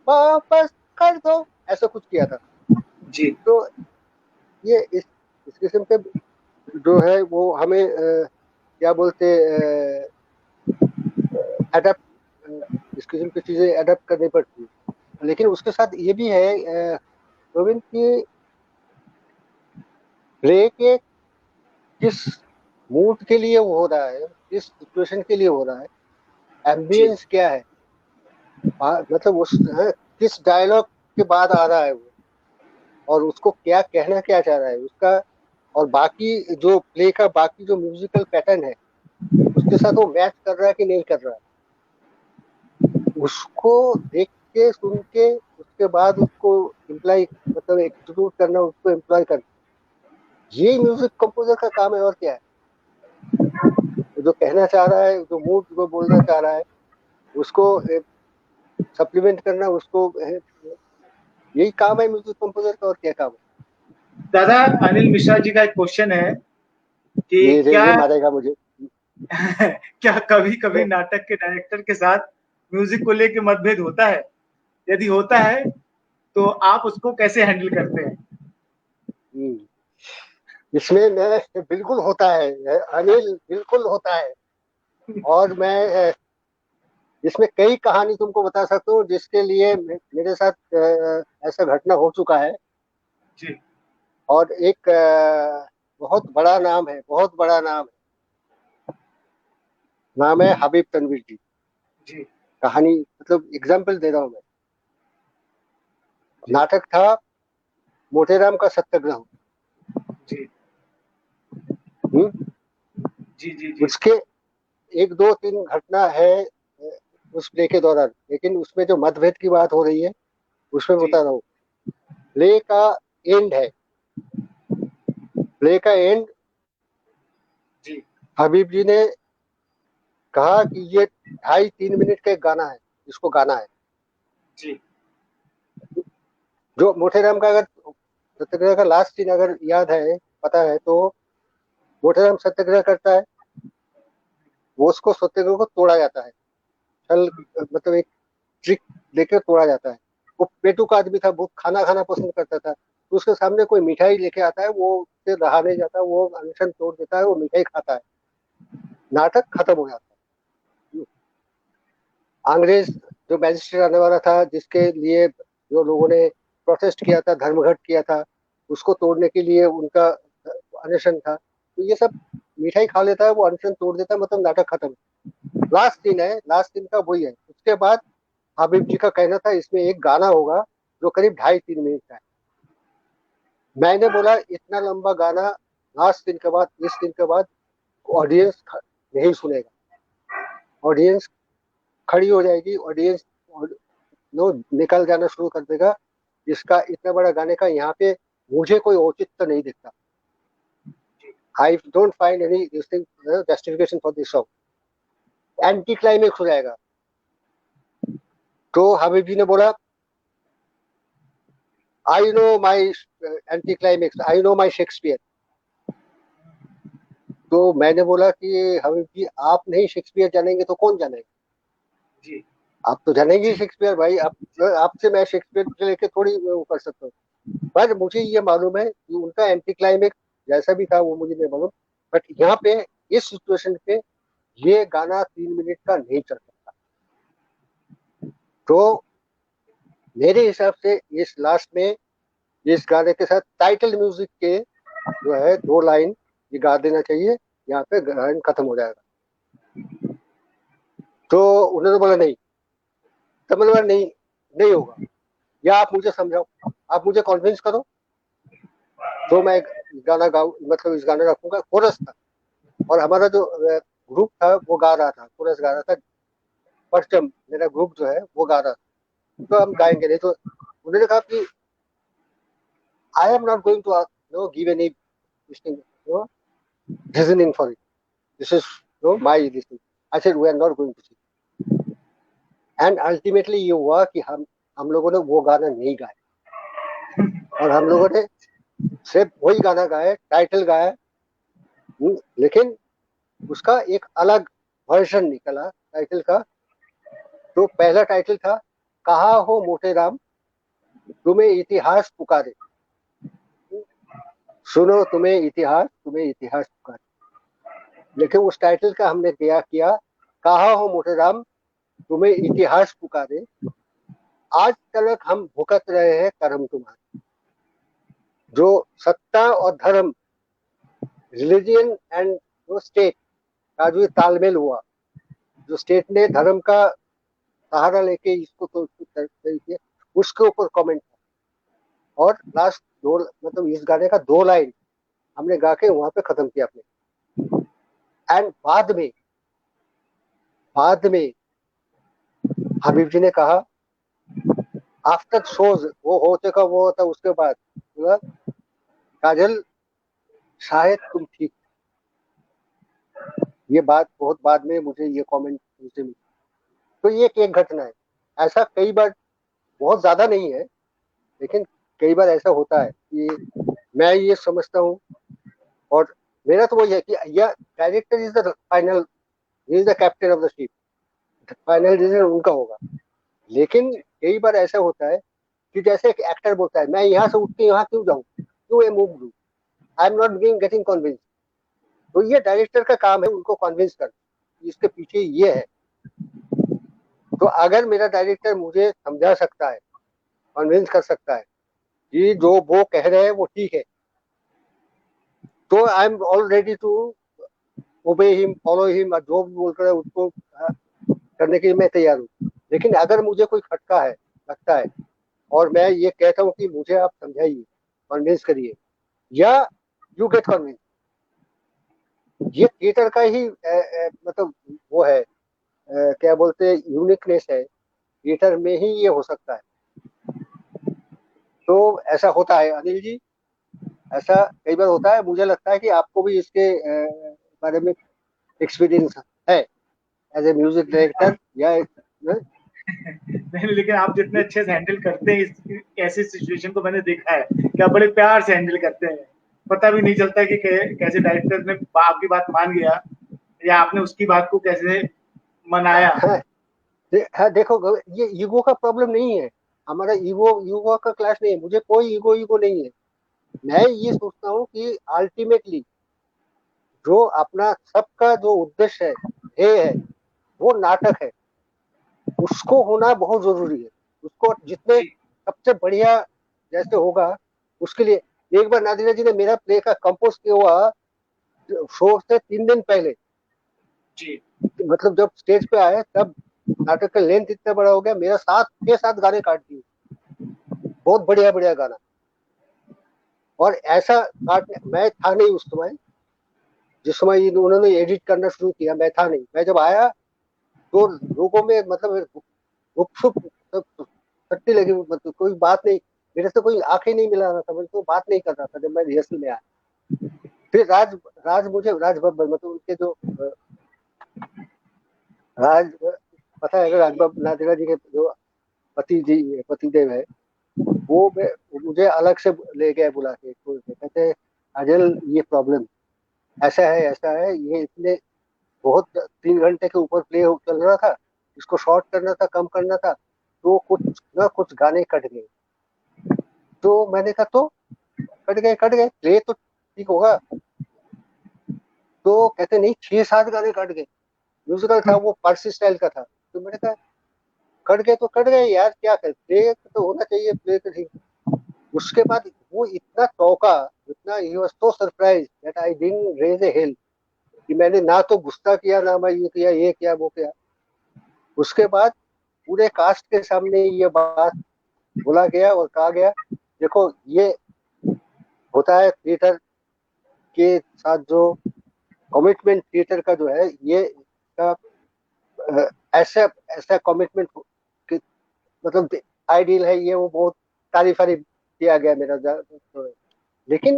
वापस कर दो, ऐसा कुछ किया था। जी तो ये इस किस्म के जो है वो हमें क्या बोलते अडेप्ट, इस किस्म की चीजें अडेप्ट करनी पड़ती है। लेकिन उसके साथ ये भी है गोविंद की, प्ले के किस मूड के लिए वो हो रहा है, किस सिचुएशन के लिए हो रहा है, जी एम्बियंस क्या है, मतलब उस किस डायलॉग के बाद आ रहा है वो, और उसको क्या कहना क्या चाह रहा है उसका, और बाकी जो प्ले का बाकी जो म्यूजिकल पैटर्न है उसके साथ वो मैच कर रहा है कि नहीं कर रहा है, उसको देख के सुन के उसके बाद उसको इम्प्लाई, मतलब एग्जीक्यूट करना, उसको एम्प्लॉय करना, ये म्यूजिक कंपोजर का काम है, और क्या है। जो कहना चाह रहा है, जो मूड को बोलना चाह रहा है, उसको सप्लीमेंट करना, उसको यही काम है म्यूजिक कंपोजर का, और क्या काम दादा, अनिल मिश्रा जी का एक क्वेश्चन है है। कि क्या ये मारेगा मुझे। क्या कभी कभी नाटक के डायरेक्टर के साथ म्यूजिक को लेके मतभेद होता है? यदि होता है तो आप उसको कैसे हैंडल करते हैं? हम्म, इसमें मैं बिल्कुल होता है अनिल, बिल्कुल होता है। और मैं इसमें कई कहानी तुमको बता सकता हूँ जिसके लिए मेरे साथ ऐसा घटना हो चुका है। जी और एक बहुत बड़ा नाम है, बहुत बड़ा नाम है हबीब तनवीर जी। जी कहानी मतलब एग्जाम्पल दे रहा हूँ मैं। जी नाटक था मोटेराम का सत्याग्रह। जी हम्म, जी जी जी उसके एक दो तीन घटना है उस प्ले के दौरान, लेकिन उसमें जो मतभेद की बात हो रही है उसमें जी बता रहा हूँ। प्ले का एंड है, प्ले का एंड जी हबीब जी ने कहा कि ये 2.5-3 मिनट का एक गाना है, इसको गाना है। जी जो मोटेराम का, अगर सत्याग्रह का लास्ट सीन अगर याद है, पता है तो, मोटेराम सत्याग्रह करता है, वो उसको सत्याग्रह को तोड़ा जाता है, छल मतलब एक ट्रिक लेकर तोड़ा जाता है। वो पेटुक आदमी था, वो खाना खाना पसंद करता था, तो उसके सामने कोई मिठाई लेके आता है, वो उससे रहा नहीं जाता, वो अनशन तोड़ देता है, वो मिठाई खाता है, नाटक खत्म हो जाता है। अंग्रेज जो मैजिस्ट्रेट आने वाला था, जिसके लिए जो लोगों ने प्रोटेस्ट किया था, धर्मघट किया था, उसको तोड़ने के लिए उनका अनशन था, तो ये सब मिठाई खा लेता है, वो अनशन तोड़ देता है, मतलब नाटक खत्म। लास्ट सीन है, लास्ट सीन का वही है। उसके बाद हाबिब जी का कहना था इसमें एक गाना होगा जो करीब 2.5-3 मिनट का है। मैंने बोला इतना लंबा गाना लास्ट दिन के बाद, इस दिन के बाद ऑडियंस नहीं सुनेगा, ऑडियंस खड़ी हो जाएगी, ऑडियंस नो निकल जाना शुरू कर देगा, इसका इतना बड़ा गाने का यहाँ पे मुझे कोई औचित्य नहीं दिखता। I don't find any this thing justification for this song, anti climax हो जाएगा। तो हबीब जी ने बोला I know my anti climax, I know my Shakespeare. तो मैंने बोला कि हबीब जी आप नहीं शेक्सपियर जानेंगे तो कौन जानेगा, जी आप तो जानेंगे जी शेक्सपियर भाई, आप आपसे मैं शेक्सपियर से लेके थोड़ी वो कर सकता हूँ। पर मुझे ये मालूम है कि उनका एंटी क्लाइमेक्स जैसा भी था वो मुझे नहीं मालूम, बट यहाँ पे इस सिचुएशन पे ये गाना 3 मिनट का नहीं चल सकता। तो मेरे हिसाब से इस लास्ट में इस गाने के साथ टाइटल म्यूजिक के जो है 2 लाइन ये गा देना चाहिए, यहाँ पे गायन खत्म हो जाएगा। तो उन्होंने बोला नहीं, तब मैंने बोला नहीं, नहीं होगा, या आप मुझे समझाओ, आप मुझे कॉन्विंस करो, तो मैं गाना गाऊ, मतलब इस गाना रखूंगा। कोरस था, और हमारा जो ग्रुप था वो गा रहा था, कोरस गा रहा था, परचम मेरा ग्रुप जो है वो गा रहा था, तो हम गाएंगे नहीं। तो उन्होंने कहा कि I am not going to give any reasoning for it, this is my this thing. I said we are not going to see. And ultimately ये हुआ कि हम लोगों ने वो गाना नहीं गाया, और हम लोगों ने सिर्फ वही गाना गाया, टाइटल गाया, लेकिन उसका एक अलग वर्जन निकला टाइटल का। तो पहला टाइटल था कहा हो मोटे राम तुम्हें इतिहास पुकारे, सुनो तुम्हें इतिहास पुकारे। लेकिन उस टाइटल का हमने क्या किया, कहा हो मोटे राम तुम्हें इतिहास पुकारे, आज तक हम भुगत रहे हैं कर्म तुम्हारे। जो सत्ता और धर्म, रिलीजियन एंड जो स्टेट का जो तालमेल हुआ, जो स्टेट ने धर्म का सहारा लेके इसको तो तरीके उसके ऊपर कमेंट था। और लास्ट दो मतलब इस गाने का 2 लाइन हमने गा के वहां पे खत्म किया अपने। एंड बाद में हबीब जी ने कहा आफ्टर शोज वो होते का वो होता उसके बाद बोला काजल शायद तुम ठीक। ये बात बहुत बाद में मुझे ये कमेंट उनसे मिली। तो ये एक घटना है। ऐसा कई बार, बहुत ज्यादा नहीं है लेकिन कई बार ऐसा होता है कि मैं ये समझता हूँ। और मेरा तो वही है कि यह director is the final, is the captain of the ship, final decision उनका होगा। लेकिन कई बार ऐसा होता है कि जैसे एक एक्टर बोलता है मैं यहाँ से उठ के यहाँ क्यों जाऊँ, क्यों ये मूव लूँ, आई एम नॉट गेटिंग कन्विंस। तो ये डायरेक्टर का काम है उनको कन्विंस करना, इसके पीछे ये है। तो अगर मेरा डायरेक्टर मुझे समझा सकता है, कन्विंस कर सकता है कि जो वो कह रहे हैं वो ठीक है, तो I am all ready to obey him, follow him, और जो भी बोल रहे हैं उसको करने के लिए मैं तैयार हूँ। लेकिन अगर मुझे कोई खटका है, लगता है, और मैं ये कहता हूँ कि मुझे आप समझाइए, कन्विंस करिए, या यू गेट कन्विंस, ये थिएटर का ही मतलब वो है, क्या बोलते हैं, यूनिकनेस है, थिएटर में ही ये हो सकता है। तो ऐसा होता है अनिल जी, ऐसा कई बार होता है। मुझे लगता है कि आपको भी इसके बारे में एक्सपीरियंस है एज ए म्यूजिक डायरेक्टर या नहीं, लेकिन आप जितने अच्छे से हैंडल करते हैं इस ऐसी सिचुएशन को मैंने देखा है कि आप बड़े प्यार से हैंडल करते हैं। पता भी नहीं चलता कि कैसे डायरेक्टर ने आपकी बात मान गया या आपने उसकी बात को कैसे मनाया। हाँ, हाँ देखो ये ईगो का प्रॉब्लम नहीं है, हमारा ईगो ईगो का क्लास नहीं है, मुझे कोई ईगो ईगो नहीं है। मैं ये सोचता हूँ कि अल्टीमेटली जो अपना सबका जो उद्देश्य है, ध्येय है, वो नाटक है, उसको होना बहुत जरूरी है। उसको जितने जी सबसे बढ़िया जैसे होगा उसके लिए। एक बार नादिरा जी ने मेरा प्ले का कंपोज किया हुआ शो से 3 दिन पहले, जी मतलब जब स्टेज पे आए तब नाटक का लेंथ इतना बड़ा हो गया, मेरा 7 6 7 गाने काट दिए, बहुत बढ़िया बढ़िया गाना। और ऐसा काटने मैं था नहीं उस समय, जिस समय उन्होंने एडिट करना शुरू किया मैं था नहीं। मैं जब आया तो लोगों में मतलब गुपचुप छट्टी लगी, मतलब कोई बात नहीं, मेरे से कोई आंखें नहीं मिला रहा था, मैं तो बात नहीं कर रहा था जब मैं रिहर्सल में आया। फिर राज बब्बर, मतलब उनके जो राज, पता है राज बब्बर नादिरा जी के जो पतिदेव है, वो मुझे अलग से ले गए बुला के, कहते अजल ये प्रॉब्लम ऐसा है, ये इतने बहुत 3 घंटे के ऊपर प्ले चल रहा था, इसको शॉर्ट करना था, कम करना था, तो कुछ ना कुछ गाने कट गए। तो मैंने कहा तो कट गए प्ले तो ठीक होगा। तो कहते नहीं 6 7 गाने कट गए, म्यूजिकल था वो पारसी स्टाइल का था। तो मैंने कहा कट गए तो कट गए यार, क्या कर, प्ले तो होना चाहिए, प्ले तो ठीक। उसके बाद वो इतना चौंका, इतना ही was so surprise that I didn't raise a hell, कि मैंने ना तो गुस्सा किया, ना मैं ये किया वो किया। उसके बाद पूरे कास्ट के सामने ये बात बोला गया और कहा गया देखो ये होता है थिएटर के साथ, जो कमिटमेंट थिएटर का जो है ये इसका ऐसा ऐसा कमिटमेंट मतलब आइडियल है ये, वो बहुत तारीफ वारीफ किया गया मेरा तो। लेकिन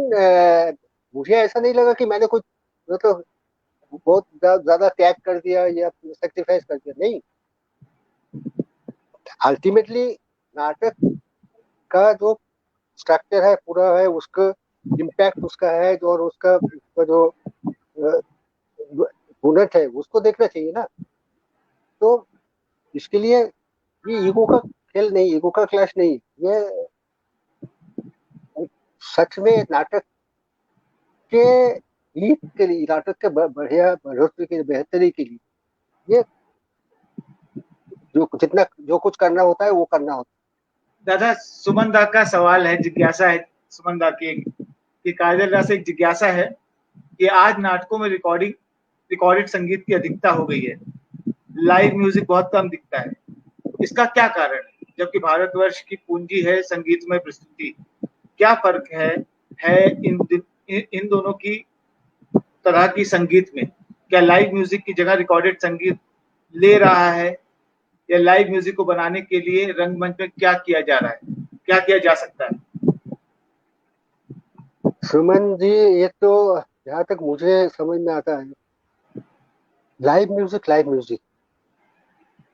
मुझे ऐसा नहीं लगा कि मैंने कुछ मतलब बहुत ज्यादा त्याग कर दिया या सेक्रीफाइस कर दिया, नहीं। अल्टीमेटली नाटक का जो स्ट्रक्चर है पूरा है, उसका इम्पैक्ट उसका है जो, और उसका जो हुनर है उसको देखना चाहिए ना। तो इसके लिए ये ईगो का खेल नहीं, ईगो का क्लैश नहीं, ये सच में नाटक के हित के लिए, नाटक के बढ़िया बढ़ोतरी के लिए, बेहतरी के लिए ये जो कुछ करना होता है वो करना होता दादा, सुमन दा का सवाल है, जिज्ञासा है सुमन दा की, कि काजल दा से एक जिज्ञासा है कि आज नाटकों में रिकॉर्डेड संगीत की अधिकता हो गई है, लाइव म्यूजिक बहुत कम दिखता है। इसका क्या कारण है? जबकि भारतवर्ष की पूंजी है संगीतमय प्रस्तुति। क्या फर्क है इन दोनों की तरह की संगीत में? क्या लाइव म्यूजिक की जगह रिकॉर्डेड संगीत ले रहा है, या लाइव म्यूजिक को बनाने के लिए रंगमंच में क्या किया जा रहा है, क्या किया जा सकता है? सुमन जी, ये तो जहाँ तक मुझे समझ में आता है, लाइव म्यूजिक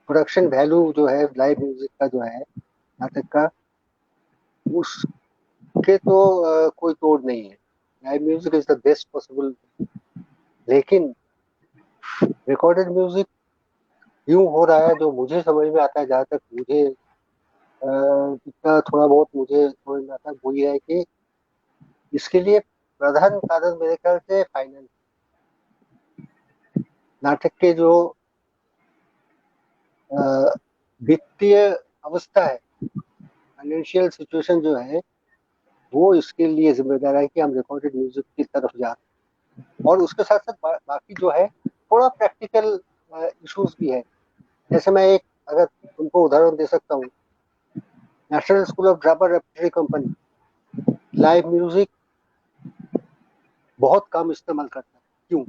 प्रोडक्शन वैल्यू जो है लाइव म्यूजिक का जो है, यहाँ तक का उसके तो कोई तोड़ नहीं है। Live music is the best possible. लेकिन रिकॉर्डेड म्यूजिक यूं हो रहा है, जो मुझे समझ में आता है, जहाँ तक मुझे इतना थोड़ा बहुत मुझे समझ में आता है, वो ये है कि इसके लिए प्रधान कारण मेरे ख्याल से फाइनेंस, नाटक के जो वित्तीय अवस्था है, फाइनेंशियल सिचुएशन जो है, वो इसके लिए जिम्मेदार है कि हम रिकॉर्डेड म्यूजिक की तरफ जा। और उसके साथ साथ बाकी जो है थोड़ा प्रैक्टिकल इश्यूज भी है। जैसे मैं एक अगर तुमको उदाहरण दे सकता हूँ, national school of drama repertory company live music बहुत कम इस्तेमाल करता है। क्यों?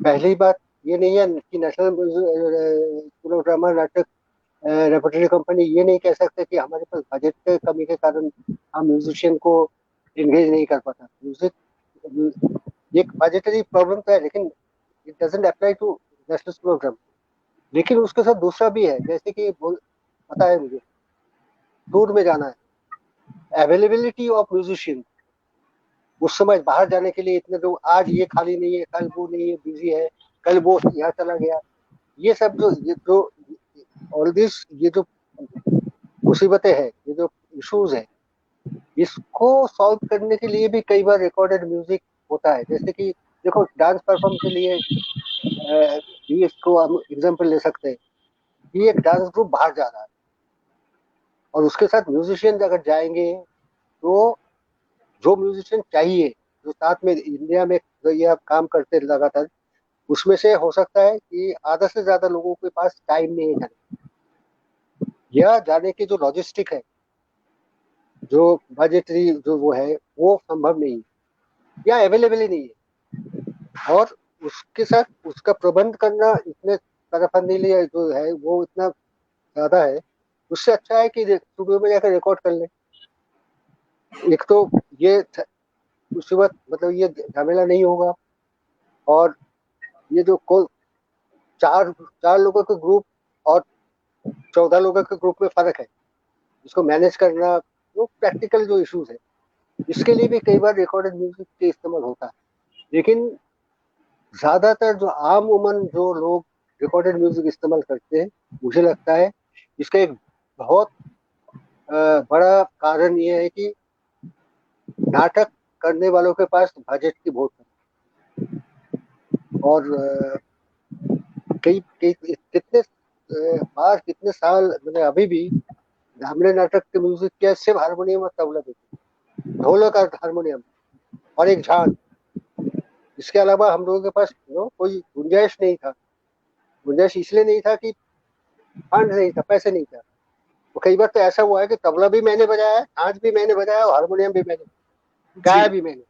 पहली बात ये नहीं है कि नेशनल स्कूल ऑफ ड्रामा नाटक रेपर्टरी कंपनी ये नहीं कह सकते कि हमारे पास बजट के कमी के कारण हम म्यूजिशियन को एंगेज नहीं कर पाता। म्यूजिक एक बजटरी प्रॉब्लम तो है, लेकिन it doesn't apply to national school of drama. लेकिन उसके साथ दूसरा भी है, जैसे कि पता है मुझे टूर में जाना है, अवेलेबिलिटी ऑफ म्यूजिशियन उस समय बाहर जाने के लिए इतने लोग, आज ये खाली नहीं है, कल वो नहीं है, बिजी है, कल वो यहाँ चला गया, ये सब जो ऑल दिस ये जो मुसीबतें हैं, ये जो इश्यूज है, इसको सॉल्व करने के लिए भी कई बार रिकॉर्डेड म्यूजिक होता है। जैसे कि देखो, डांस परफॉर्म के लिए भी इसको हम एग्जाम्पल ले सकते हैं कि एक डांस ग्रुप बाहर जा रहा है और उसके साथ म्यूजिशियन अगर जाएंगे, तो जो म्यूजिशियन चाहिए, जो साथ में इंडिया में ये आप काम करते लगातार, उसमें से हो सकता है कि आधा से ज्यादा लोगों के पास टाइम नहीं है जाने, या जाने की जो लॉजिस्टिक है, जो बजटरी जो वो है, वो संभव नहीं है या अवेलेबल ही नहीं है। और उसके साथ उसका प्रबंध करना इतने तरफंदीली जो है वो इतना ज्यादा है, उससे अच्छा है कि स्टूडियो में जाकर रिकॉर्ड कर ले। एक तो ये उसी वक्त मतलब ये झमेला नहीं होगा, और ये जो को चार चार लोगों के ग्रुप और 14 लोगों के ग्रुप में फर्क है, इसको मैनेज करना, वो प्रैक्टिकल जो इश्यूज है, इसके लिए भी कई बार रिकॉर्डेड म्यूजिक के इस्तेमाल होता है। लेकिन ज्यादातर जो आम उमन जो लोग रिकॉर्डेड म्यूजिक इस्तेमाल करते हैं, मुझे लगता है इसका एक बहुत बड़ा कारण ये है कि नाटक करने वालों के पास बजट की बहुत है। और कई कई कितने बार, कितने साल मैंने अभी भी हमने नाटक के म्यूजिक किया, सिर्फ हारमोनियम और तबला देते, ढोलक और हारमोनियम और एक झाल। इसके अलावा हम लोगों के पास कोई गुंजाइश नहीं था। गुंजाइश इसलिए नहीं था कि फंड नहीं था, पैसे नहीं था। तो कई बार तो ऐसा हुआ है कि तबला भी मैंने बजाया है, झांझ भी मैंने बजाया, और हारमोनियम भी मैंने गाया भी मैंने।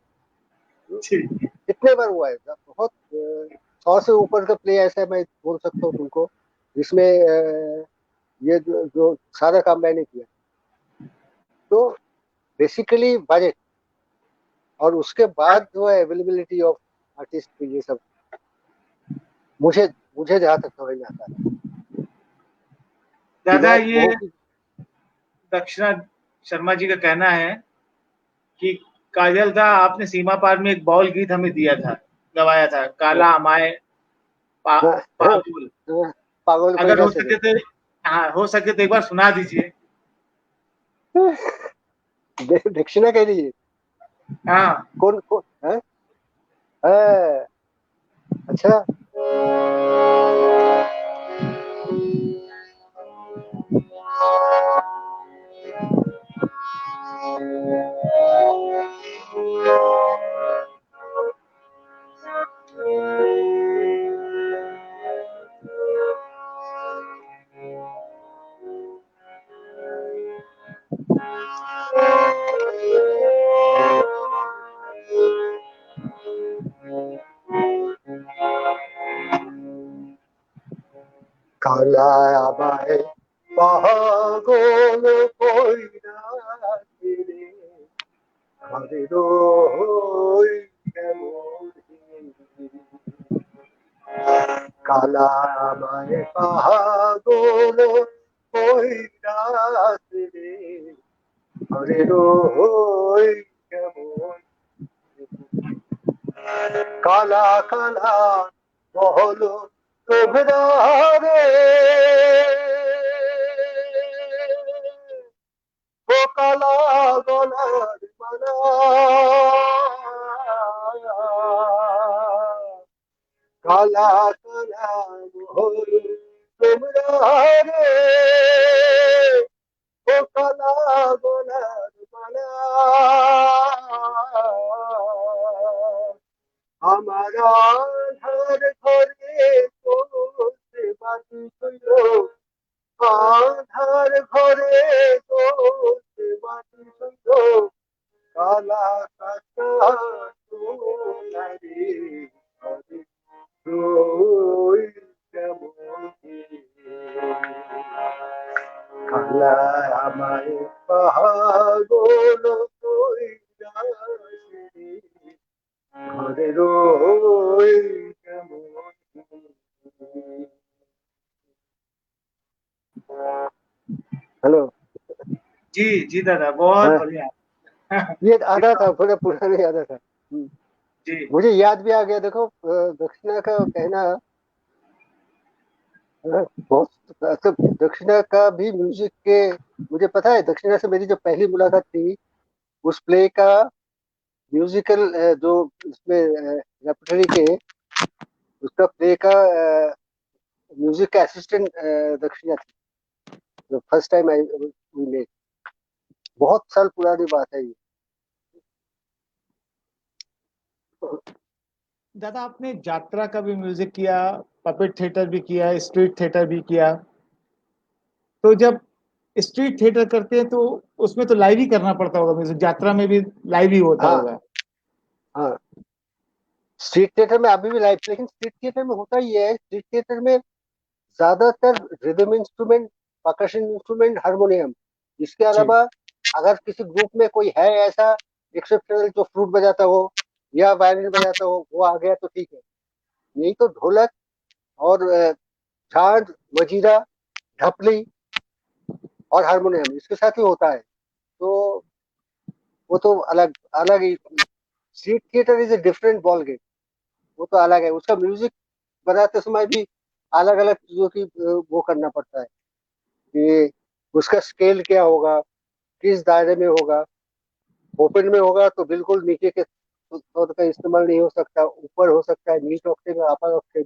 कितने बार हुआ है, बहुत 100 से ऊपर का प्ले ऐसा मैं बोल सकता हूँ तुमको, जिसमें ये जो सारा काम मैंने किया। तो बेसिकली बजट, और उसके बाद जो है अवेलेबिलिटी ऑफ आर्टिस्ट, ये सब मुझे मुझे जहाँ तक समझ में आता है कि दादा, मैं ये दक्षिणा शर्मा जी का कहना है कि काजल दा, आपने सीमा पार में एक बाउल गीत हमें दिया था, गवाया था, काला अमाए पागुल। पागल अगर कोयला हो से सके तो, हाँ, हो सके तो एक बार सुना दीजिए। दक्षिणा कह लीजिए। हाँ। कौन कौन है? है, अच्छा। কালা আমায় পাগল কইরা রে, ঘরের ওই কেমন কালা আমায় পাগল কইরা রে, ঘরের ওই কেমন কালা কালা বহল তোমরা রে, ও কালা গলার মালা, কালা কালা বহল তোমরা রে, ও কালা গলার মালা, আমার আধার ঘরে তোতে বাতি ছিল, আধার ঘরে তোতে বাতি ছিল, কালা কাটা তোলারে, রই কেমন কালা আমায় পাগল কইরা রে, ঘরের ওই কেমন हेलो। जी जी दादा, बहुत हाँ, बढ़िया। ये आधा था, पूरा पूरा नहीं आधा था। जी मुझे याद भी आ गया। देखो दक्षिणा का कहना बहुत, मतलब दक्षिणा का भी म्यूजिक के, मुझे पता है दक्षिणा से मेरी जो पहली मुलाकात थी उस प्ले का म्यूजिकल, जो उसमें रेपर्टरी के उसका प्ले का म्यूजिक का असिस्टेंट दक्षिणा थी, जो first time I we met. बहुत साल पुरानी बात है ये। दादा, आपने यात्रा का भी म्यूजिक किया, पपेट थिएटर भी किया, स्ट्रीट थिएटर भी किया। तो जब स्ट्रीट थिएटर करते हैं तो उसमें तो लाइव ही करना पड़ता होगा म्यूजिक, यात्रा में भी लाइव ही होता हाँ होगा। हाँ, स्ट्रीट थिएटर में अभी भी लाइव, लेकिन स्ट्रीट थिएटर में होता ही है, स्ट्रीट थिएटर में ज्यादातर rhythm instrument, percussion instrument, harmonium. इसके जी अलावा अगर किसी ग्रुप में कोई है ऐसा एक्सेप्शनल जो फ्लूट बजाता हो या वायलिन बजाता हो, वो आ गया तो ठीक है। नहीं तो ढोलक और झांझ, मजीरा, ढपली और हारमोनियम इसके साथ ही होता है। तो वो तो अलग अलग ही। Street theatre is a different ball game, वो तो अलग है। उसका म्यूजिक बनाते समय भी अलग अलग चीजों की वो करना पड़ता है कि उसका स्केल क्या होगा, किस दायरे में होगा। ओपन में होगा तो बिल्कुल नीचे के स्वर का इस्तेमाल नहीं हो सकता, ऊपर हो सकता है, नीच ऑक्टेव या अपर ऑक्टेव।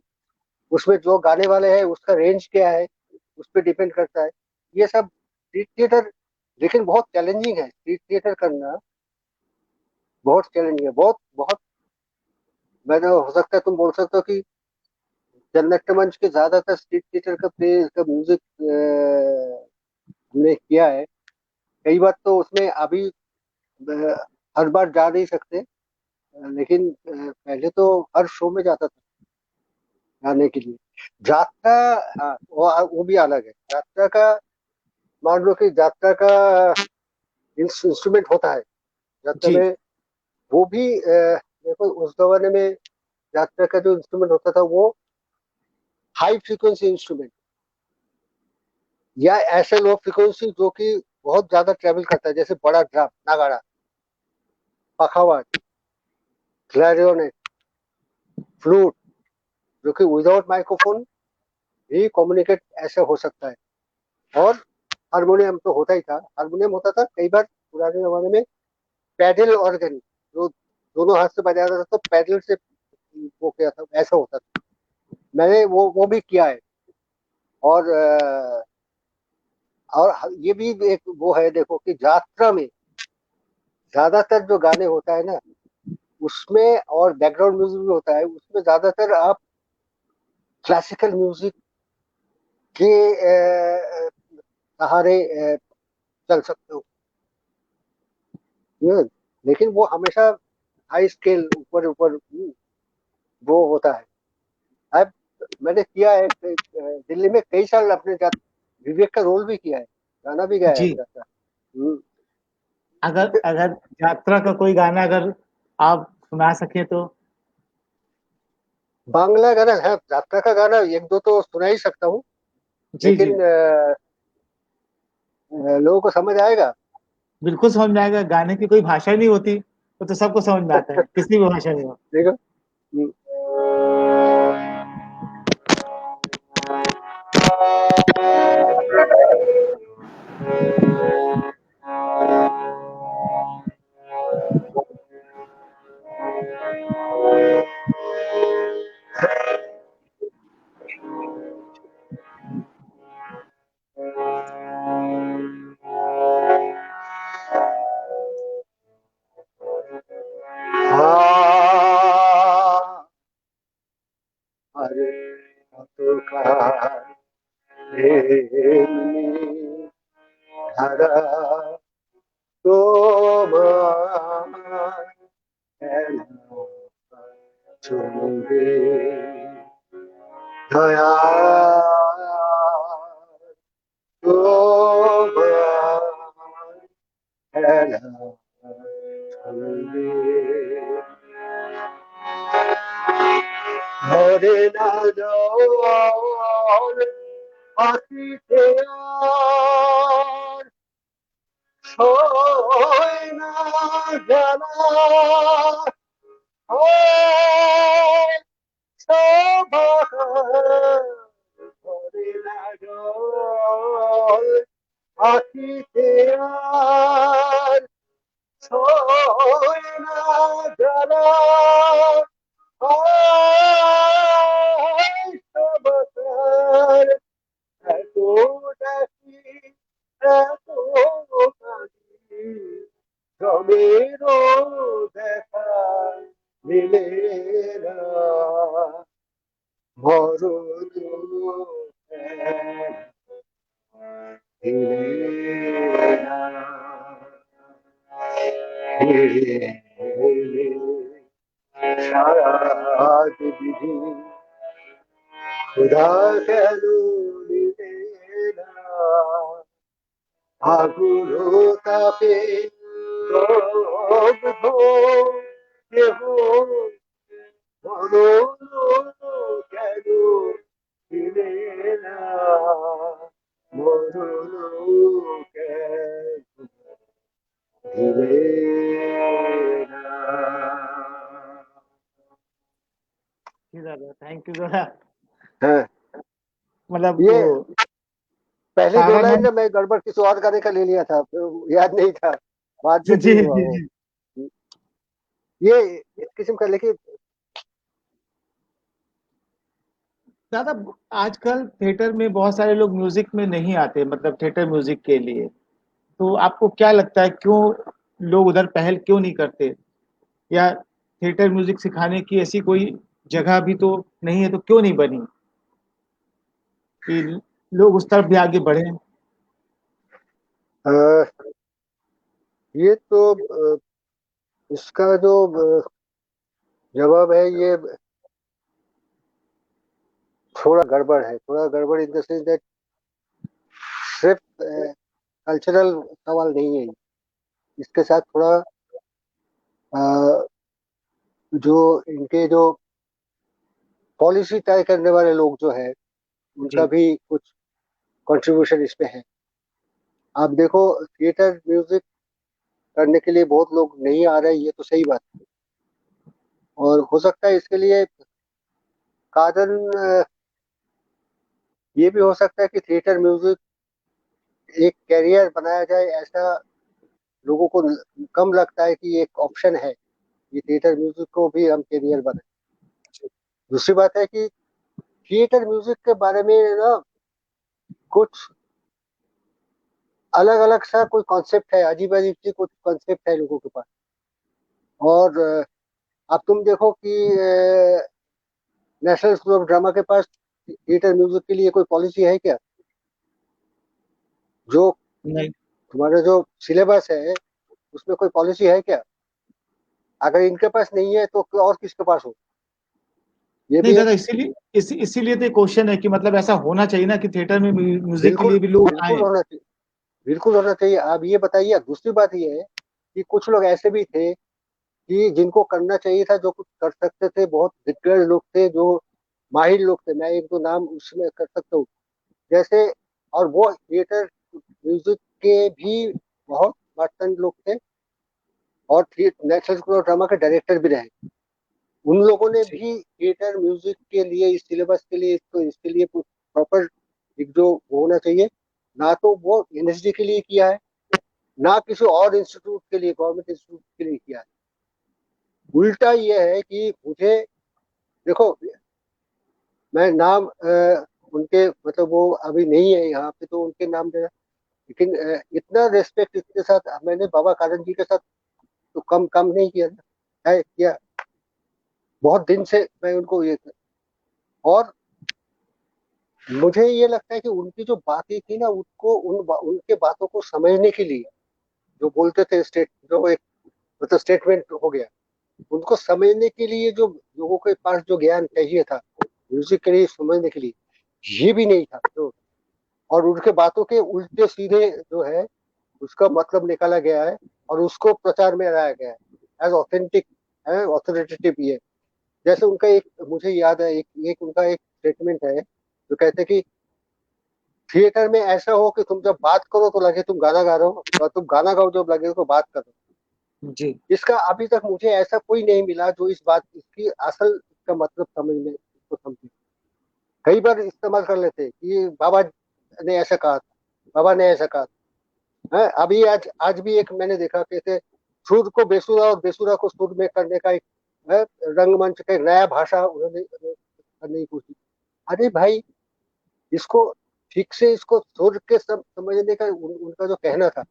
उसमें जो गाने वाले हैं उसका रेंज क्या है, उस पर डिपेंड करता है। ये सब स्ट्रीट थिएटर, लेकिन बहुत चैलेंजिंग है स्ट्रीट थिएटर करना, बहुत चैलेंजिंग है, बहुत बहुत। मैंने, हो सकता है तुम बोल सकते हो कि जननाट्य मंच के ज्यादातर स्ट्रीट थिएटर का प्ले का म्यूजिक हमने किया है। कई बार तो उसमें अभी हर बार जा नहीं सकते, लेकिन पहले तो हर शो में जाता था गाने के लिए। यात्रा, हाँ, वो भी अलग है। यात्रा का, मान लो कि यात्रा का इंस्ट्रूमेंट होता है यात्रा जी में, वो भी देखो उस जमाने में यात्रा का जो इंस्ट्रूमेंट होता था वो हाई फ्रीक्वेंसी इंस्ट्रूमेंट, या ऐसे लो फ्रीक्वेंसी जो कि बहुत ज्यादा ट्रेवल करता है, जैसे बड़ा ड्रम, नगाड़ा, पखावाज, क्लैरिनेट, फ्लूट, जो कि विदाउट माइक्रोफोन भी कम्युनिकेट ऐसे हो सकता है। और हारमोनियम तो होता ही था, हारमोनियम होता था कई बार पुराने जमाने में। पैडल ऑर्गन, जो दोनों हाथ से बजाया जाता था, तो पैडल से वो किया था, ऐसा होता था। मैंने वो भी किया है। और और ये भी एक वो है, देखो कि यात्रा में ज्यादातर जो गाने होता है ना उसमें, और बैकग्राउंड म्यूजिक भी होता है उसमें, ज्यादातर आप क्लासिकल म्यूजिक के सहारे चल सकते हो। ये, लेकिन वो हमेशा हाई स्केल, ऊपर ऊपर वो होता है। अब मैंने किया है दिल्ली में कई साल अपने विवेक का रोल भी किया है, गाना भी गाया है जी। मेरा। हम्म। अगर अगर यात्रा का कोई गाना अगर आप सुना सके तो। बांग्ला गाना है, यात्रा का गाना एक दो तो सुना ही सकता हूँ, जी जी। लेकिन लोगों को समझ आएगा। बिल्कुल समझ में आएगा, गाने की कोई भाषा नहीं होती, तो सबको समझ में आता है, किसी भी भाषा में हो। देखो। हम्म। हाँ, अरे तो का प्रेमी धारा तो चुंबे दया तो हरे ना जाओ आती थे यार छोड़ ना जाना हो शोभा हरे ना जाओ आती थे यार छोड़ ना जाना জমেরও দেখা মিলে না মরণ মিলে না সারা বিধি खुदा কেন মিলে না আগুলো তাপে দগ্ধ দেহ মরণ কেন মিলে না মরণ কেন মিলে না। जी दादा, थैंक यू दादा। हाँ, मतलब ये वो पहली दो लाइन तारानाथ। ना मैं गड़बड़ किसी और गाने का ले लिया था, तो याद नहीं था, बाद जी में जी ठीक हुआ वो। जी। ये इस किस्म का, लेकिन दादा, आजकल थिएटर में बहुत सारे लोग म्यूजिक में नहीं आते, मतलब थिएटर म्यूजिक के लिए। तो आपको क्या लगता है, क्यों लोग उधर पहल क्यों नहीं करते? या थिएटर म्यूजिक सिखाने की ऐसी कोई जगह भी तो नहीं है, तो क्यों नहीं बनी कि लोग उस तरफ भी आगे बढ़े? अ, ये तो इसका जो जवाब है, ये थोड़ा गड़बड़ है, थोड़ा गड़बड़ इन द सेंस दैट सिर्फ कल्चरल सवाल नहीं है। इसके साथ थोड़ा अ, जो इनके जो पॉलिसी तय करने वाले लोग जो है, उनका जी भी कुछ कंट्रीब्यूशन इसमें है। आप देखो, थिएटर म्यूजिक करने के लिए बहुत लोग नहीं आ रहे, ये तो सही बात है। और हो सकता है इसके लिए कारण ये भी हो सकता है कि थिएटर म्यूजिक एक कैरियर बनाया जाए, ऐसा लोगों को कम लगता है कि ये एक ऑप्शन है, ये थिएटर म्यूजिक को भी हम कैरियर बनाए। दूसरी बात है कि थिएटर म्यूजिक के बारे में ना कुछ अलग अलग सा कोई कॉन्सेप्ट है, अजीब अजीब सी कुछ कॉन्सेप्ट है लोगों के पास। और अब तुम देखो कि नेशनल स्कूल ऑफ ड्रामा के पास थिएटर म्यूजिक के लिए कोई पॉलिसी है क्या? जो नहीं। तुम्हारा जो सिलेबस है, उसमें कोई पॉलिसी है क्या? अगर इनके पास नहीं है तो और किसके पास हो? ये नहीं भी एक दादा, इसीलिए इसीलिए तो क्वेश्चन है कि मतलब ऐसा होना चाहिए ना कि थिएटर में म्यूजिक के बिल्कुल लिए भी लोग बिल्कुल आए। होना चाहिए, बिल्कुल होना चाहिए। आप ये बताइए, दूसरी बात ये है कि कुछ लोग ऐसे भी थे कि जिनको करना चाहिए था, जो कुछ कर सकते थे, बहुत दिग्गज लोग थे, जो माहिर लोग थे, मैं एक दो नाम उसमें कर सकता हूँ जैसे, और वो थिएटर म्यूजिक के भी बहुत मास्टर लोग थे, और नेशनल स्कूल ऑफ ड्रामा के डायरेक्टर भी रहे। उन लोगों ने जी। भी थिएटर म्यूजिक के लिए, इस सिलेबस के लिए, इसको इसके लिए प्रॉपर एक जो वो होना चाहिए, ना तो वो एनएसडी के लिए किया है, ना किसी और इंस्टीट्यूट के लिए, गवर्नमेंट इंस्टीट्यूट के लिए किया है। उल्टा ये है कि मुझे, देखो, मैं नाम उनके मतलब वो अभी नहीं है यहाँ पे तो उनके नाम देना, लेकिन इतना रेस्पेक्ट इसके साथ मैंने बाबा कारन जी के साथ तो कम कम नहीं किया था, है किया, बहुत दिन से मैं उनको ये, और मुझे ये लगता है कि उनकी जो बातें थी ना, उनको उनके बातों को समझने के लिए, जो बोलते थे स्टेट, जो एक मतलब स्टेटमेंट हो गया, उनको समझने के लिए जो लोगों के पास जो ज्ञान चाहिए था म्यूजिक के लिए समझने के लिए, ये भी नहीं था तो, और उनके बातों के उल्टे सीधे जो है उसका मतलब निकाला गया है, और उसको प्रचार में लाया गया है एज ऑथेंटिक है, ऑथोरिटेटिव ये। जैसे उनका एक मुझे याद है, एक उनका एक स्टेटमेंट है जो कहते हैं कि थिएटर में ऐसा हो कि तुम जब बात करो तो लगे तुम गाना गा रहे हो, और तुम गाना गाओ जब लगे तो बात करो। जी। इसका अभी तक मुझे ऐसा कोई नहीं मिला जो इस बात इसकी असल इसका मतलब समझ में इसको समझे। कई बार इस्तेमाल कर लेते हैं कि बाबा ने ऐसा कहा था, बाबा ने ऐसा कहा था, है अभी आज आज भी एक मैंने देखा कैसे सुर को बेसुरा और बेसुरा को सुर में करने का एक है, रंगमंच का एक नया भाषा उन्होंने करने की कोशिश। अरे भाई, इसको ठीक से इसको सुर के सब समझने का उनका जो कहना था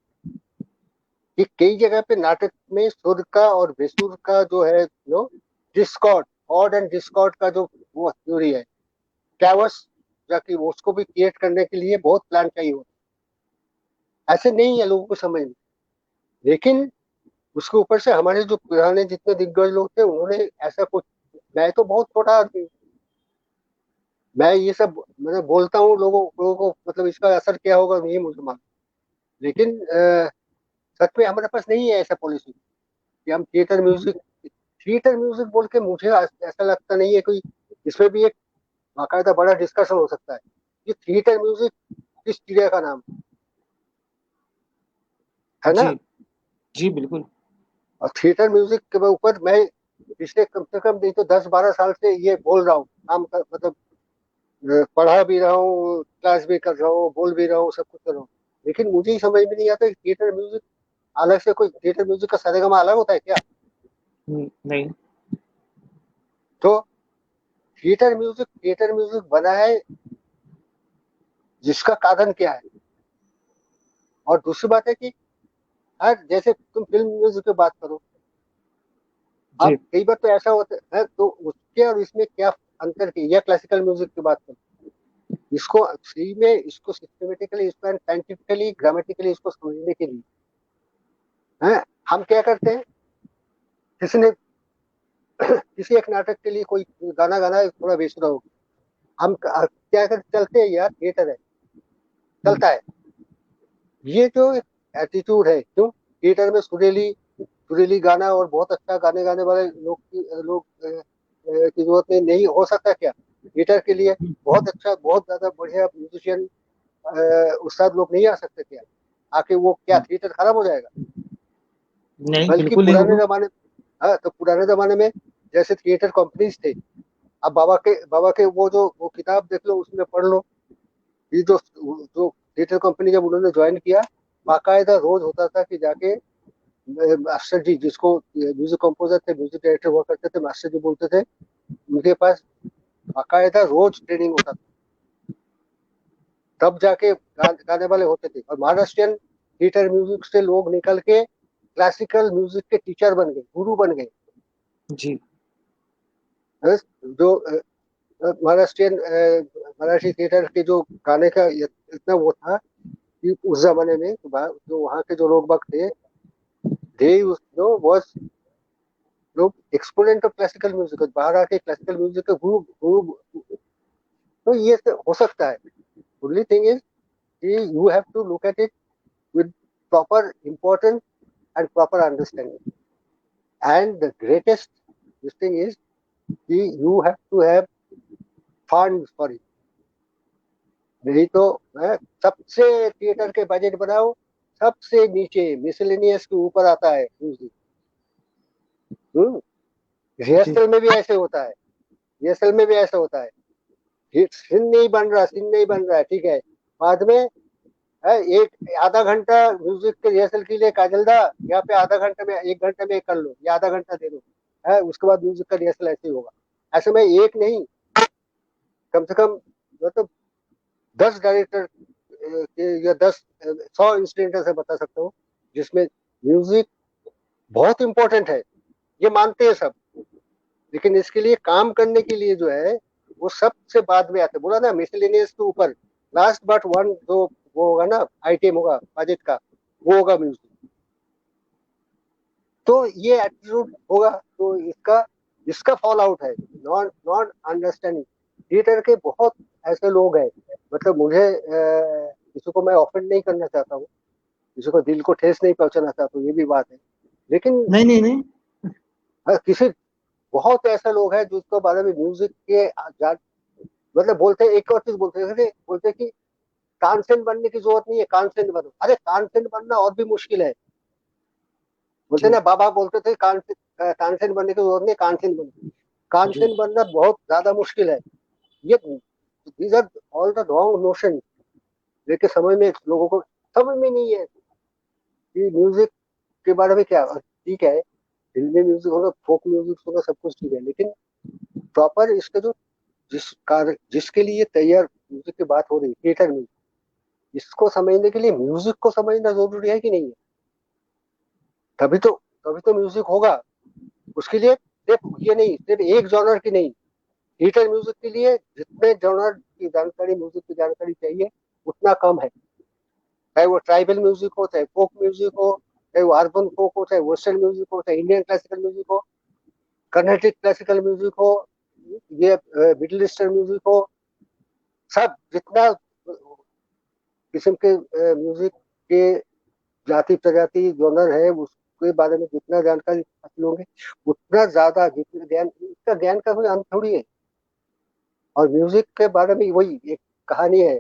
कि कई जगह पे नाटक में सुर का और बेसुर का जो है डिस्कॉर्ड, ऑड एंड डिस्कॉर्ड का जो वो थ्योरी है, कैवस, जाकि वो उसको भी क्रिएट करने के लिए बहुत प्लान चाहिए होता है। ऐसे नहीं है लोगों को समझ में, लेकिन उसके ऊपर से हमारे जो पुराने जितने दिग्गज लोग थे उन्होंने ऐसा कुछ, मैं तो बहुत छोटा आदमी हूँ, मैं ये सब मतलब बोलता हूँ, लोगों को मतलब इसका असर क्या होगा नहीं मुझे मालूम, लेकिन सच में हमारे पास नहीं है ऐसा पॉलिसी कि हम थिएटर म्यूजिक बोल के मुझे ऐसा लगता नहीं है कोई, इसमें भी एक बाकायदा बड़ा डिस्कशन हो सकता है कि थिएटर म्यूजिक किस चिड़िया का नाम है ना। जी। जी बिल्कुल। और थिएटर म्यूजिक के ऊपर मैं पिछले कम से कम नहीं तो 10-12 साल से ये बोल रहा हूँ, काम कर मतलब पढ़ा भी रहा हूँ, क्लास भी कर रहा हूँ, बोल भी रहा हूँ, सब कुछ कर रहा हूँ, लेकिन मुझे ही समझ में नहीं आता कि थिएटर म्यूजिक अलग से, कोई थिएटर म्यूजिक का सारेगामा अलग होता है क्या? नहीं। तो थिएटर म्यूजिक बना है, जिसका कारण क्या है? और दूसरी बात है कि हर जैसे तुम फिल्म म्यूजिक की बात करो, अब जी। कई बार तो ऐसा होता है तो उसके और इसमें क्या अंतर की, या क्लासिकल म्यूजिक की बात करो, इसको सही में इसको सिस्टमेटिकली, इसको साइंटिफिकली, ग्रामेटिकली इसको समझने के लिए है, हम क्या करते हैं, किसी ने किसी एक नाटक के लिए कोई गाना गाना है थोड़ा बेसुरा हो गया, हम क्या करते, चलते हैं यार, थिएटर है, चलता है। ये जो एटीट्यूड है, क्यों थिएटर में सुरीली सुरीली गाना और बहुत अच्छा गाने गाने वाले लोग की जरूरत नहीं हो सकता क्या थिएटर के लिए? बहुत अच्छा, बहुत ज्यादा बढ़िया म्यूजिशियन उस्ताद लोग नहीं आ सकते क्या? आके वो क्या थिएटर खराब हो जाएगा? नहीं बल्कि बिल्कुल नहीं पुराने होगा। जमाने, हाँ तो पुराने जमाने में जैसे थिएटर कंपनीज थे, अब बाबा के वो किताब देख लो, उसमें पढ़ लो, ये जो जो थिएटर कंपनी जब उन्होंने ज्वाइन किया, बाकायदा रोज होता था कि जाके मास्टर जी, जिसको म्यूजिक कंपोजर थे, म्यूजिक डायरेक्टर हुआ करते थे, मास्टर जी बोलते थे, उनके पास बाकायदा रोज ट्रेनिंग होता था, तब जाके गाने वाले होते थे। और महाराष्ट्रियन थिएटर म्यूजिक से लोग निकल के क्लासिकल म्यूजिक के टीचर बन गए, गुरु बन गए। जी। जो महाराष्ट्रियन मराठी थिएटर के जो गाने का इतना वो था कि उस जमाने में जो वहाँ के जो लोग बाग थे, दे नो वॉज लोग एक्सपोनेंट ऑफ क्लासिकल म्यूजिक, बाहर आके क्लासिकल म्यूजिक का गुरु गुरु, तो ये तो हो सकता है। ओनली थिंग इज कि you have to look at it with proper importance and proper understanding, and the greatest this thing is कि you have to have fund for it. नहीं तो सबसे थिएटर के बजट बनाओ, सबसे नीचे मिसलेनियस के ऊपर आता है म्यूजिक। रिहर्सल में भी ऐसे होता है, रिहर्सल में भी ऐसा होता है, सीन नहीं बन रहा, सीन नहीं बन रहा है, ठीक है, बाद में एक आधा घंटा म्यूजिक के रिहर्सल के लिए, काजल दा यहाँ पे आधा घंटे में, 1 घंटे में कर लो, या आधा घंटा दे दो, है उसके बाद म्यूजिक का रिहर्सल ऐसे ही होगा। ऐसे में एक नहीं, कम से कम मतलब 10 डायरेक्टर या 100 इंसिडेंट ऐसे बता सकता हूँ जिसमें म्यूजिक बहुत इंपॉर्टेंट है, ये मानते हैं सब, लेकिन इसके लिए काम करने के लिए जो है वो सबसे बाद में आते, बोला ना मिसलेनियस के ऊपर लास्ट बट वन जो वो होगा ना, आइटम होगा बजट का, वो होगा म्यूजिक। तो ये एटीट्यूड होगा, तो इसका इसका फॉल आउट है, नॉन नॉन अंडरस्टैंडिंग। थिएटर के बहुत ऐसे लोग हैं, मतलब मुझे किसी को मैं ऑफेंड नहीं करना चाहता हूँ, किसी को दिल को ठेस नहीं पहुंचाना चाहता हूँ, ये भी बात है, लेकिन नहीं नहीं नहीं, किसी बहुत ऐसे लोग हैं जिसको बारे में म्यूजिक के मतलब बोलते हैं एक और चीज बोलते हैं, बोलते हैं कि कांसेन बनने की जरूरत नहीं है, कांसेन बनो। अरे कांसेन बनना और भी मुश्किल है, बोलते ना, बाबा बोलते थे कांसेन बनने की जरूरत नहीं, कांसेन बनो। कांसेन बनना बहुत ज्यादा मुश्किल है। ये these are all the wrong notion, लेकिन समझ में लोगों को समझ में नहीं है कि म्यूजिक के बारे में क्या। ठीक है, फिल्मी म्यूजिक होगा, फोक म्यूजिक होगा, सब कुछ ठीक है, लेकिन प्रॉपर इसके जो जिस कार्य जिसके लिए तैयार म्यूजिक की बात हो रही है, थिएटर म्यूजिक, इसको समझने के लिए म्यूजिक को समझना जरूरी है कि नहीं है? तभी तो तभी तो म्यूजिक होगा। उसके लिए सिर्फ ये नहीं, सिर्फ एक जॉनर की नहीं, थिएटर म्यूजिक के लिए जितने जॉनर की जानकारी, म्यूजिक की जानकारी चाहिए उतना कम है। चाहे वो ट्राइबल म्यूजिक हो, चाहे फोक म्यूजिक हो, चाहे वो अर्बन फोक हो, चाहे वेस्टर्न म्यूजिक हो, चाहे इंडियन क्लासिकल म्यूजिक हो, कर्नाटिक क्लासिकल म्यूजिक हो, ये मिडिल ईस्टर्न म्यूजिक हो, सब जितना किस्म के म्यूजिक के जाति प्रजाति जोनर है, उसके बारे में जितना जानकारी हासिल होंगे उतना ज्यादा, जितना ज्ञान, इसका ज्ञान का कोई अंत थोड़ी है। और म्यूजिक के बारे में वही एक कहानी है,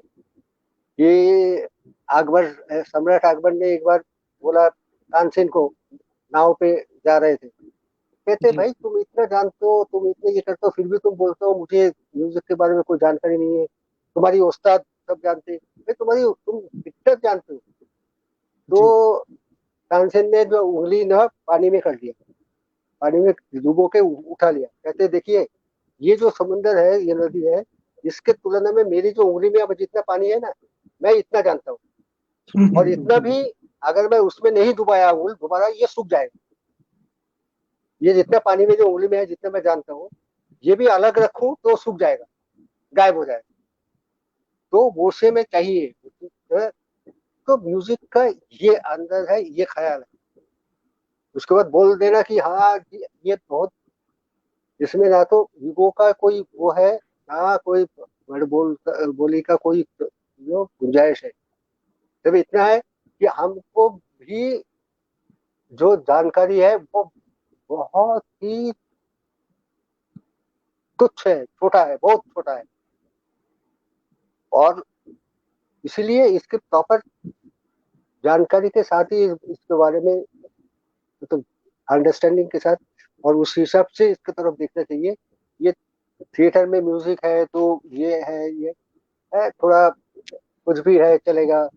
ये अकबर, सम्राट अकबर ने एक बार बोला तानसेन को, नाव पे जा रहे थे, कहते जी भाई तुम इतना जानते हो, तुम इतने ये करते हो, फिर भी तुम बोलते हो मुझे म्यूजिक के बारे में कोई जानकारी नहीं है, तुम्हारी उस्ताद सब जानते हैं, भाई तुम्हारी तुम कितना जानते हो? जी तो तानसेन ने जो उंगली ना पानी में कर दिया, पानी में डुबो के उठा लिया, कहते देखिए ये जो समुंदर है, ये नदी है, इसके तुलना में मेरी जो उंगली में अब जितना पानी है ना, मैं इतना जानता हूँ, और इतना भी अगर मैं उसमें नहीं डुबाया उंगल दोबारा, ये सूख जाएगा। ये जितना पानी में जो उंगली में है, जितना मैं जानता हूँ, ये भी अलग रखूं तो सूख जाएगा, गायब हो जाएगा। तो वो से में चाहिए। तो म्यूजिक का ये अंदर है, ये ख्याल है। उसके बाद बोल देना कि हाँ ये बहुत, इसमें ना तो ईगो का कोई वो है, ना कोई बोली का कोई जो गुंजाइश है। सिर्फ इतना है कि हमको भी जो जानकारी है वो बहुत ही तुच्छ है, छोटा है, बहुत छोटा है, और इसलिए इसके प्रॉपर जानकारी के साथ ही इसके बारे में, मतलब अंडरस्टैंडिंग के साथ, और उस हिसाब से इसकी तरफ देखना चाहिए। ये थिएटर में म्यूजिक है तो ये है, ये है थोड़ा कुछ भी है चलेगा,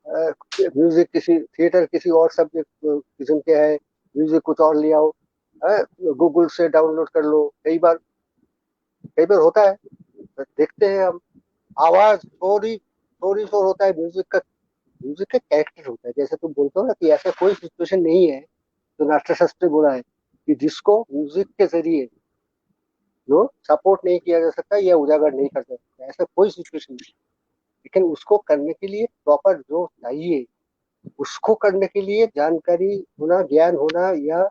म्यूजिक किसी थिएटर किसी और सब्जेक्ट किस्म के है, म्यूजिक कुछ और ले आओ, गूगल से डाउनलोड कर लो। कई बार होता है, देखते हैं हम, आवाज थोड़ी थोड़ी शोर होता है म्यूजिक का, म्यूजिक का कैरेक्टर होता है। जैसे तुम बोलते हो ना कि ऐसा कोई सिचुएशन नहीं है, तो नाट्यशास्त्र ने बोला है कि जिसको म्यूजिक के जरिए जो सपोर्ट नहीं किया जा सकता या उजागर नहीं कर सकता, ऐसा कोई सिचुएशन नहीं। लेकिन उसको करने के लिए प्रॉपर जो चाहिए, उसको करने के लिए जानकारी होना, ज्ञान होना, या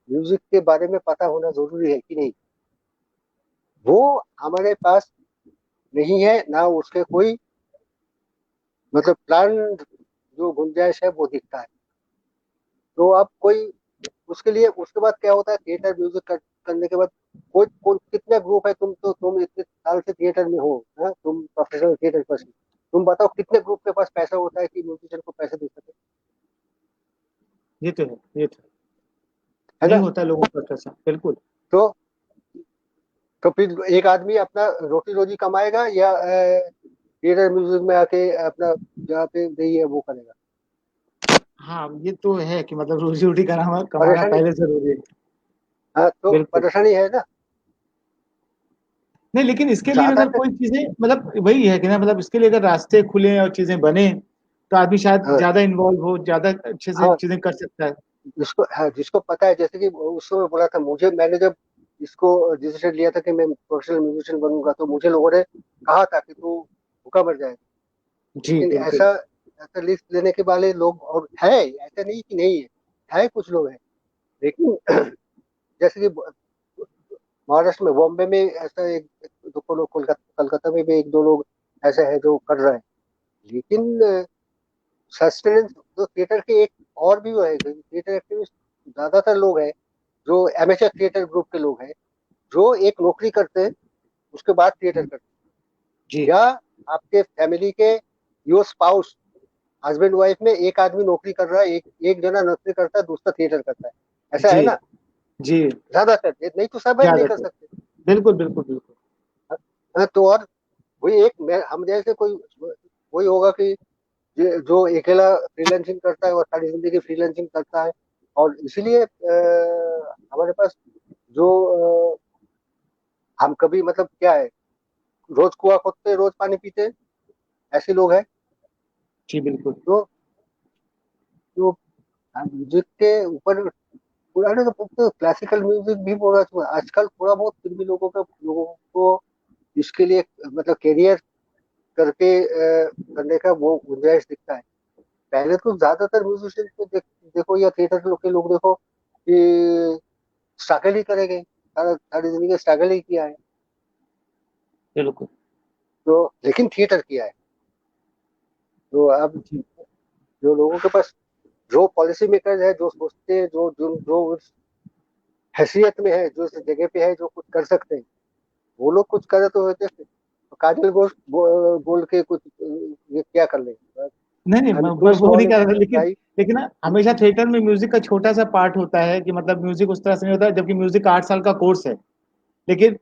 म्यूजिक के बारे में पता होना जरूरी है कि नहीं, वो हमारे पास नहीं है ना, उसके कोई मतलब प्लान जो गुंजाइश है वो दिखता है। तो अब कोई उसके लिए उसके बाद क्या होता है, थिएटर म्यूजिक करने के बाद कोई कितने ग्रुप है, तुम इतने साल से थिएटर में हो, है? तुम प्रोफेशनल थिएटर पर्सन, तुम बताओ कितने ग्रुप के पास पैसा होता है कि म्यूजिशियन को पैसे दे सके, ये तो है, ये तो है। है नहीं ना? होता लोगों का पैसा, बिल्कुल। तो तो फिर एक आदमी अपना रोटी रोजी कमाएगा या थिएटर म्यूजिक में आके अपना जहाँ पे नहीं है वो करेगा? हाँ, ये तो है कि मतलब रोजी रोटी कमाना कमाना परेशानी, पहले जरूरी है। हाँ तो बिल्कुल। परेशानी है ना। नहीं, लेकिन इसके लिए अगर ज्यादातर, कोई चीजें मतलब वही है कि ना, मतलब इसके लिए अगर रास्ते खुले और चीजें बने तो आदमी शायद हाँ ज्यादा इन्वॉल्व हो, ज्यादा अच्छे से हाँ, चीजें कर सकता है। जिसको, हाँ जिसको पता है, जैसे कि उस समय बोला था मुझे, मैंने जब इसको डिसीजन लिया था कि मैं प्रोफेशनल म्यूजिशियन बनूंगा, तो मुझे लोगों ने कहा था कि तू भूखा मर जाएगा। जी लेकिन बिल्कुल। ऐसा ऐसा लिस्ट लेने के वाले लोग और है, ऐसा नहीं कि नहीं है कुछ लोग हैं। लेकिन जैसे कि महाराष्ट्र में, बॉम्बे में ऐसा एक दो लोग, कोलकाता में भी एक दो लोग ऐसे हैं जो कर रहे हैं। लेकिन सस्टेनेंस जो थिएटर के एक और भी वो है, थिएटर एक्टिविस्ट ज्यादातर लोग हैं जो एमेचर थिएटर ग्रुप के लोग हैं, जो एक नौकरी करते हैं उसके बाद थिएटर करते जी हैं, या आपके फैमिली के योर स्पाउस, हस्बैंड वाइफ में एक आदमी नौकरी कर रहा है, एक एक जना नौकरी करता है, दूसरा थिएटर करता है, ऐसा जी है ना? जी। ज्यादातर, नहीं तो सब है नहीं कर ज्यादातर। सकते। बिल्कुल बिल्कुल बिल्कुल। हाँ, तो और वही एक हम जैसे कोई वही होगा कि जो अकेला फ्रीलांसिंग करता है और सारी जिंदगी फ्रीलांसिंग करता है, और इसीलिए हमारे पास जो हम कभी मतलब क्या है, रोज कुआं खोदते रोज पानी पीते, ऐसे लोग हैं। जी बिल्कुल। तो जो म्यूजिक के ऊपर पुराने तो क्लासिकल म्यूजिक भी बोला, आजकल थोड़ा बहुत फिर भी लोगों को इसके लिए मतलब करियर करके करने का वो गुंजाइश दिखता है। पहले तो ज्यादातर म्यूजिशियन को देखो या थिएटर के लोग देखो कि स्ट्रगल ही करेंगे, सारा सारी जिंदगी स्ट्रगल ही किया है। बिल्कुल। तो लेकिन थिएटर किया है। तो अब जी जो लोगों के पास, जो पॉलिसी मेकर है, जो सोचते हैं, जो उस हैसियत में है, जो उस जगह पे है, जो कुछ कर सकते हैं, वो लोग कुछ करे तो होते, तो काजल घोष बोल के कुछ ये क्या कर लेंगे? नहीं नहीं, आई एम मैं टू वो नहीं स्मॉल कह रहा था, लेकिन गाइस। लेकिन ना हमेशा थिएटर में म्यूजिक का छोटा सा पार्ट होता है कि मतलब म्यूजिक उस तरह से नहीं होता है, जबकि म्यूजिक का 8 साल का कोर्स है। लेकिन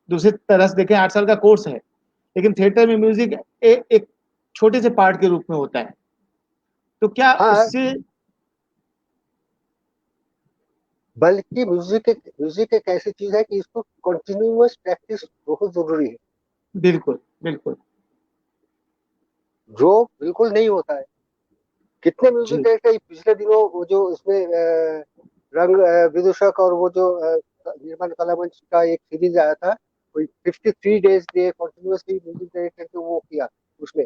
दूसरी तरह से देखें, 8 साल का कोर्स है, लेकिन थिएटर में म्यूजिक एक छोटे से पार्ट के रूप में होता है। तो क्या हाँ, उससे। बल्कि म्यूजिक एक ऐसी चीज है कि इसको कंटिन्यूअस प्रैक्टिस बहुत जरूरी है, बिल्कुल बिल्कुल। जो बिल्कुल नहीं होता है। कितने म्यूजिक जी डायरेक्टर पिछले दिनों वो जो उसमें रंग विदूषक, और वो जो निर्माण कला मंच का एक सीरीज आया था, कोई 53 days day continuously music director के वो किया, उसमें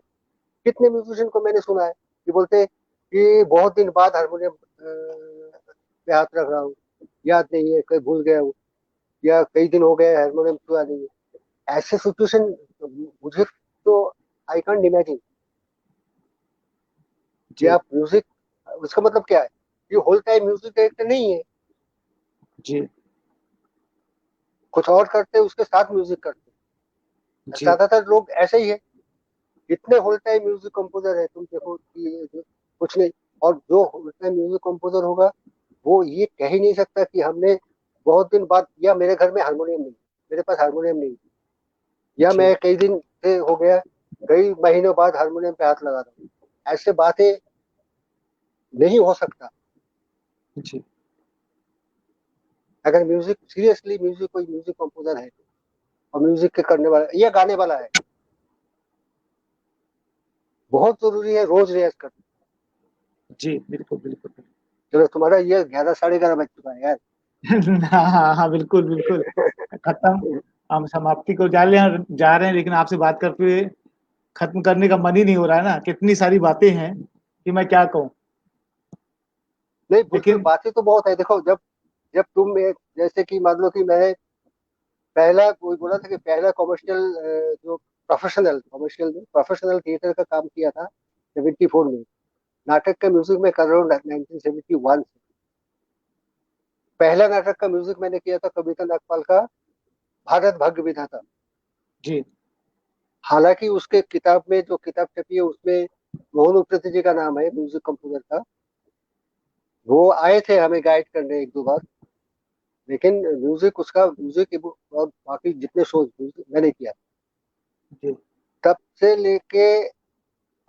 कितने म्यूजिशियन को मैंने सुना है कि बोलते कि बहुत दिन बाद हारमोनियम पे हाथ रख रहा हूँ, याद नहीं है, कहीं भूल गया हूँ, या कई दिन हो गए हारमोनियम छुआ नहीं है, ऐसे सिचुएशन मुझे तो आई कांट इमेजिन कि जी आप म्यूजिक, उसका मतलब क्या है, ये होल टाइम म्यूजिक डायरेक्टर नहीं है, जी कुछ और करते हैं उसके साथ म्यूजिक करते हैं, जी। ज्यादातर लोग ऐसे ही है। कितने होल टाइम म्यूजिक कंपोजर है तुम देखो कि कुछ नहीं, और जो होल टाइम म्यूजिक कंपोजर होगा वो ये कह ही नहीं सकता कि हमने बहुत दिन बाद, या मेरे घर में हारमोनियम नहीं, मेरे पास हारमोनियम नहीं, या जी मैं कई दिन से हो गया, कई महीनों बाद हारमोनियम पे हाथ लगा रहा हूँ, ऐसे बातें नहीं हो सकता। जी। अगर म्यूजिक सीरियसली, म्यूजिक कोई म्यूजिक कंपोजर है और म्यूजिक के करने वाला या गाने वाला है, बहुत जरूरी है रोज रियाज करना। जी बिल्कुल बिल्कुल। चलो तुम्हारा ये 11 साढ़े 11 बज चुका है यार। हाँ हाँ हाँ, बिल्कुल बिल्कुल। खत्म। हम समाप्ति को जा रहे हैं, लेकिन आपसे बात करते हुए खत्म करने का मन ही नहीं हो रहा है ना, कितनी सारी बातें हैं कि मैं क्या कहूँ। नहीं, उसमें लेकिन बातें तो बहुत है, देखो जब जब तुम जैसे कि मान लो कि मैंने पहला कोई बोला था कि पहला कॉमर्शियल जो प्रोफेशनल थिएटर का काम किया था 74 में। नाटक का म्यूजिक मैं कर रहा हूँ 1971 से। पहला नाटक का म्यूजिक मैंने किया था कविता नागपाल का भारत भाग्य विधाता। जी हालांकि उसके किताब में जो किताब छपी है उसमें मोहन उप्रेती जी का नाम है म्यूजिक कंपोजर का। वो आए थे हमें गाइड करने एक दो बार, लेकिन म्यूजिक उसका म्यूजिक और बाकी जितने शोज मैंने किया। जी तब से लेके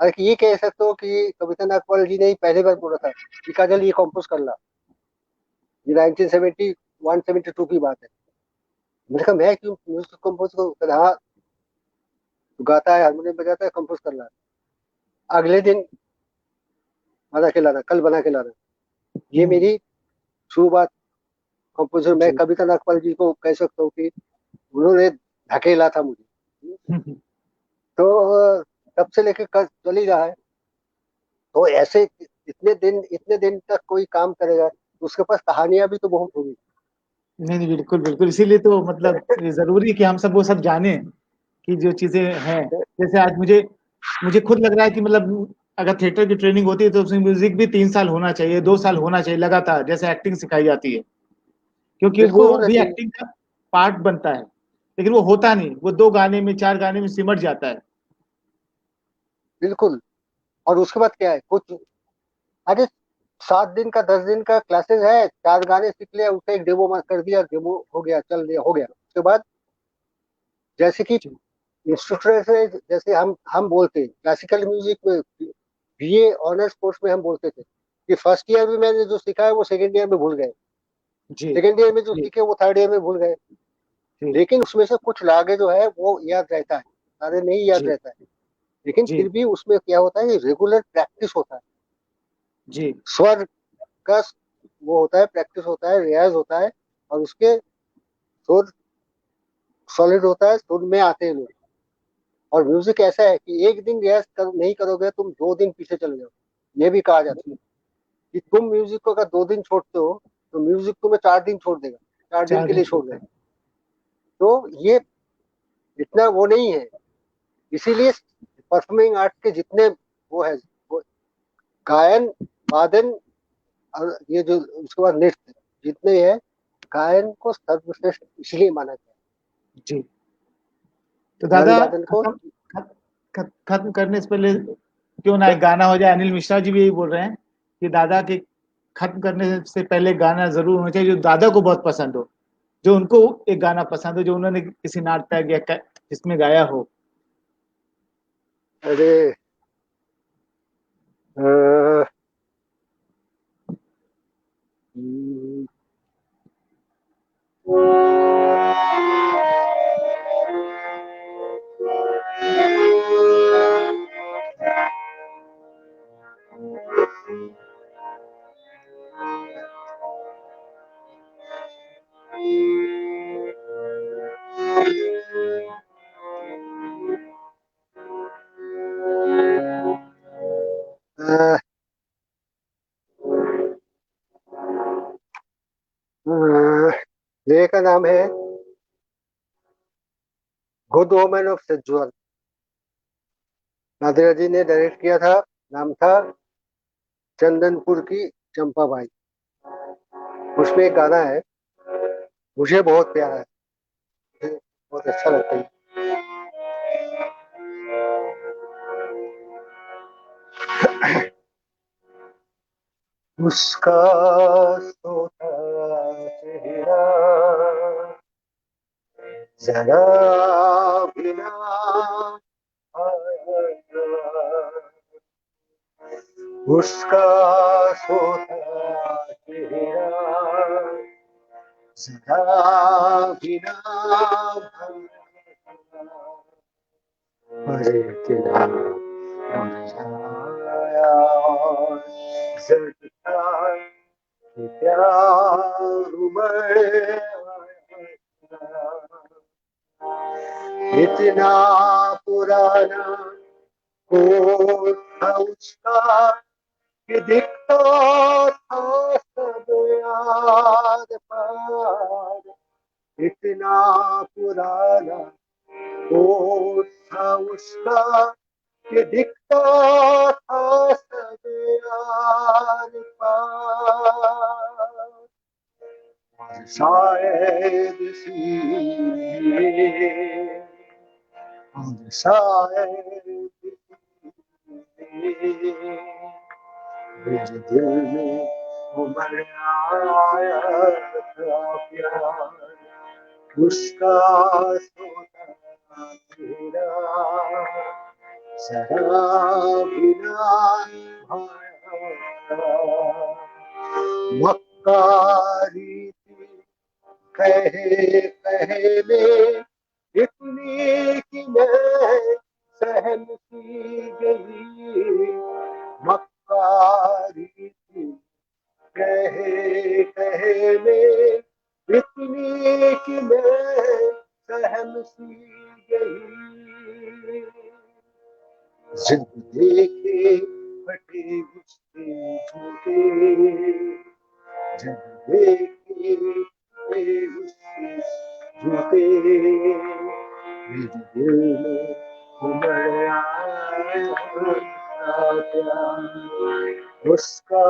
हालांकि ये कह सकते हो कि कविता नागपाल जी ने ही पहली बार बोला था कि काजल ये कंपोज कर ला। ये 1971 72 की बात है। मैंने कहा मैं क्यों म्यूजिक कंपोज करूँ? हाँ, तू गाता है, हारमोनियम बजाता है, कंपोज कर ला। अगले दिन बना के लाना, कल बना के लाना। ये हम्म, मेरी शुरुआत कंपोजर। मैं जी कविता नागपाल जी को कह सकता हूँ कि उन्होंने धकेला था मुझे। तो तब से लेके कल चल ही रहा है। तो ऐसे इतने दिन तक कोई काम करेगा तो उसके पास कहानियां भी तो बहुत होगी। नहीं नहीं, बिल्कुल बिल्कुल, इसीलिए तो मतलब ये जरूरी है कि हम सब वो सब जाने कि जो चीजें हैं। जैसे आज मुझे मुझे खुद लग रहा है कि मतलब अगर थिएटर की ट्रेनिंग होती है तो उसमें म्यूजिक भी 3 साल होना चाहिए, 2 साल होना चाहिए लगातार, जैसे एक्टिंग सिखाई जाती है, क्योंकि बिल्कुल वो होना भी चाहिए। एक्टिंग का पार्ट बनता है। लेकिन वो होता नहीं, वो 2 गाने में 4 गाने में सिमट जाता है। बिल्कुल। और उसके बाद क्या है कुछ, अरे 7 दिन का 10 दिन का क्लासेस है, 4 गाने सीख लिया, उसे एक डेमो कर दिया, डेमो हो गया, चल दिया, हो गया। उसके बाद जैसे कि जी इंस्ट्रक्टर से जैसे हम बोलते हैं क्लासिकल म्यूजिक में, बीए ऑनर्स कोर्स में हम बोलते थे कि फर्स्ट ईयर में मैंने जो सीखा है वो सेकेंड ईयर में भूल गए, जी सेकेंड ईयर में जो जी सीखे वो थर्ड ईयर में भूल गए। जी लेकिन उसमें से कुछ लागे जो है वो याद रहता है, सारे नहीं याद जी रहता है। लेकिन जी फिर भी उसमें क्या होता है, रेगुलर प्रैक्टिस होता है। जी स्वर का वो होता है, प्रैक्टिस होता है, रियाज होता है। और उसके सुर सॉलिड होता है, सुर में आते हैं लोग। और म्यूजिक ऐसा है कि एक दिन रियाज नहीं करोगे तुम 2 दिन पीछे चले जाओ। ये भी कहा जाता है कि तुम म्यूजिक को अगर 2 दिन छोड़ते हो तो म्यूजिक तुम्हें 4 दिन छोड़ देगा, 4 दिन चार के दिन लिए छोड़ छोड़ता देगा। है। तो ये इतना वो नहीं है। इसीलिए परफॉर्मिंग आर्ट के जितने वो है, वो गायन, वादन और ये जो उसके बाद नृत्य, जितने हैं, गायन को सर्वश्रेष्ठ इसलिए माना गया है। जी तो गान दादा, वादन को। खत्म करने से पहले क्यों ना एक गाना हो जाए। अनिल मिश्रा जी भी यही बोल रहे हैं कि दादा के खत्म करने से पहले गाना जरूर होना चाहिए जो दादा को बहुत पसंद हो, जो उनको एक गाना पसंद हो, जो उन्होंने किसी नाटक या इसमें गाया हो। अरे अ, हम्म, अ, ये का नाम है गुड वोमेन ऑफ सेजुअल। नादिरा जी ने डायरेक्ट किया था। नाम था चंदनपुर की चंपाबाई। उसमें एक गाना है, मुझे बहुत प्यारा है, मुझे बहुत अच्छा लगता है। उसका सोता चेहरा जरा भी ना आया, उसका सोता चेहरा जरा भी ना अरे तेरा मुरझाया और जलता कि प्यार में इतना पुराना कोट था उसका, कि दिखता था सब यार पार, इतना पुराना वो था उसका कि दिखता था सब यार पार। शायद इसीलिए, और शायद इसीलिए मेरे दिल में उमड़ आया था प्यार उसका, सोना तेरा जरा बिना भाया, मक्कारी थी कहे पहले इतनी कि मैं सहन सी गई, मक्कारी थी कहे कहे में इतनी कि मैं सहम सी गई, जिद देखे फटे उसके झूठे, जिद देखे फटे उसके झूठे, मेरे दिल में उमड़ आया प्यार उसका,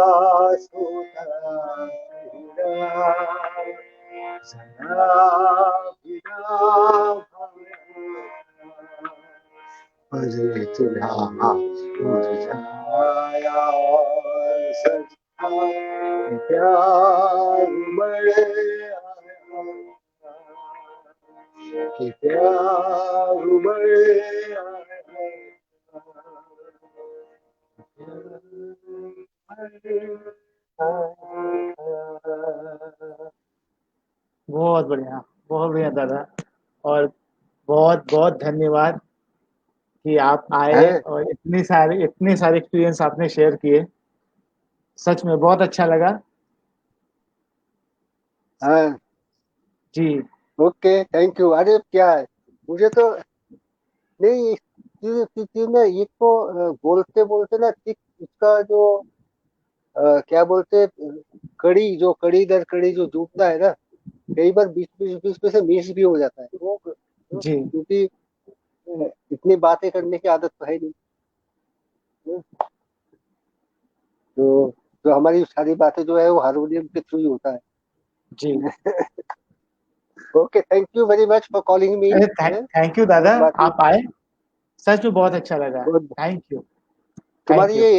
सोता तेरा जरा बिना भाया, इतना मुरझाया सच था कि प्यार उमड़ आया, कि प्यार उमड़ आया। बहुत बढ़िया दादा। और बहुत बहुत धन्यवाद कि आप आए है और इतने सारे एक्सपीरियंस आपने शेयर किए। सच में बहुत अच्छा लगा। हाँ, जी ओके, थैंक यू। अरे क्या है, मुझे तो नहीं, चीज ना ये तो बोलते बोलते ना ठीक उसका जो क्या बोलते कड़ी, जो कड़ी दर कड़ी जो टूटता है ना, कई बार बीच में से मिस भी हो जाता है वो जी क्योंकि इतनी बातें करने की आदत तो है नहीं। तो जो हमारी सारी बातें जो है वो हारमोनियम के थ्रू ही होता है। जी। Okay, thank you very much for calling me. अरे थैंक यू दादा, बाकी आप आए। सच में बहुत अच्छा लगा। बहुत थैंक यू। तुम्हारी थैंक यू। ये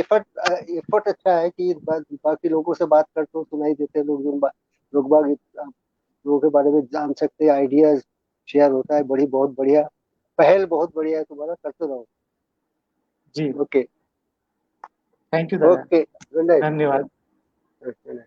एफर्ट अच्छा है कि बाकी लोगों से बात करते हो, सुनाई देते हैं लोग, लोग बाग लोगों के बारे में जान सकते हैं, आइडियाज शेयर होता है, बड़ी बहुत बढ़िया पहल, बहुत बढ़िया है तुम्हारा, करते रहो। जी ओके, थैंक यू दादा। ओके, गुड धन्यवाद। नाइट।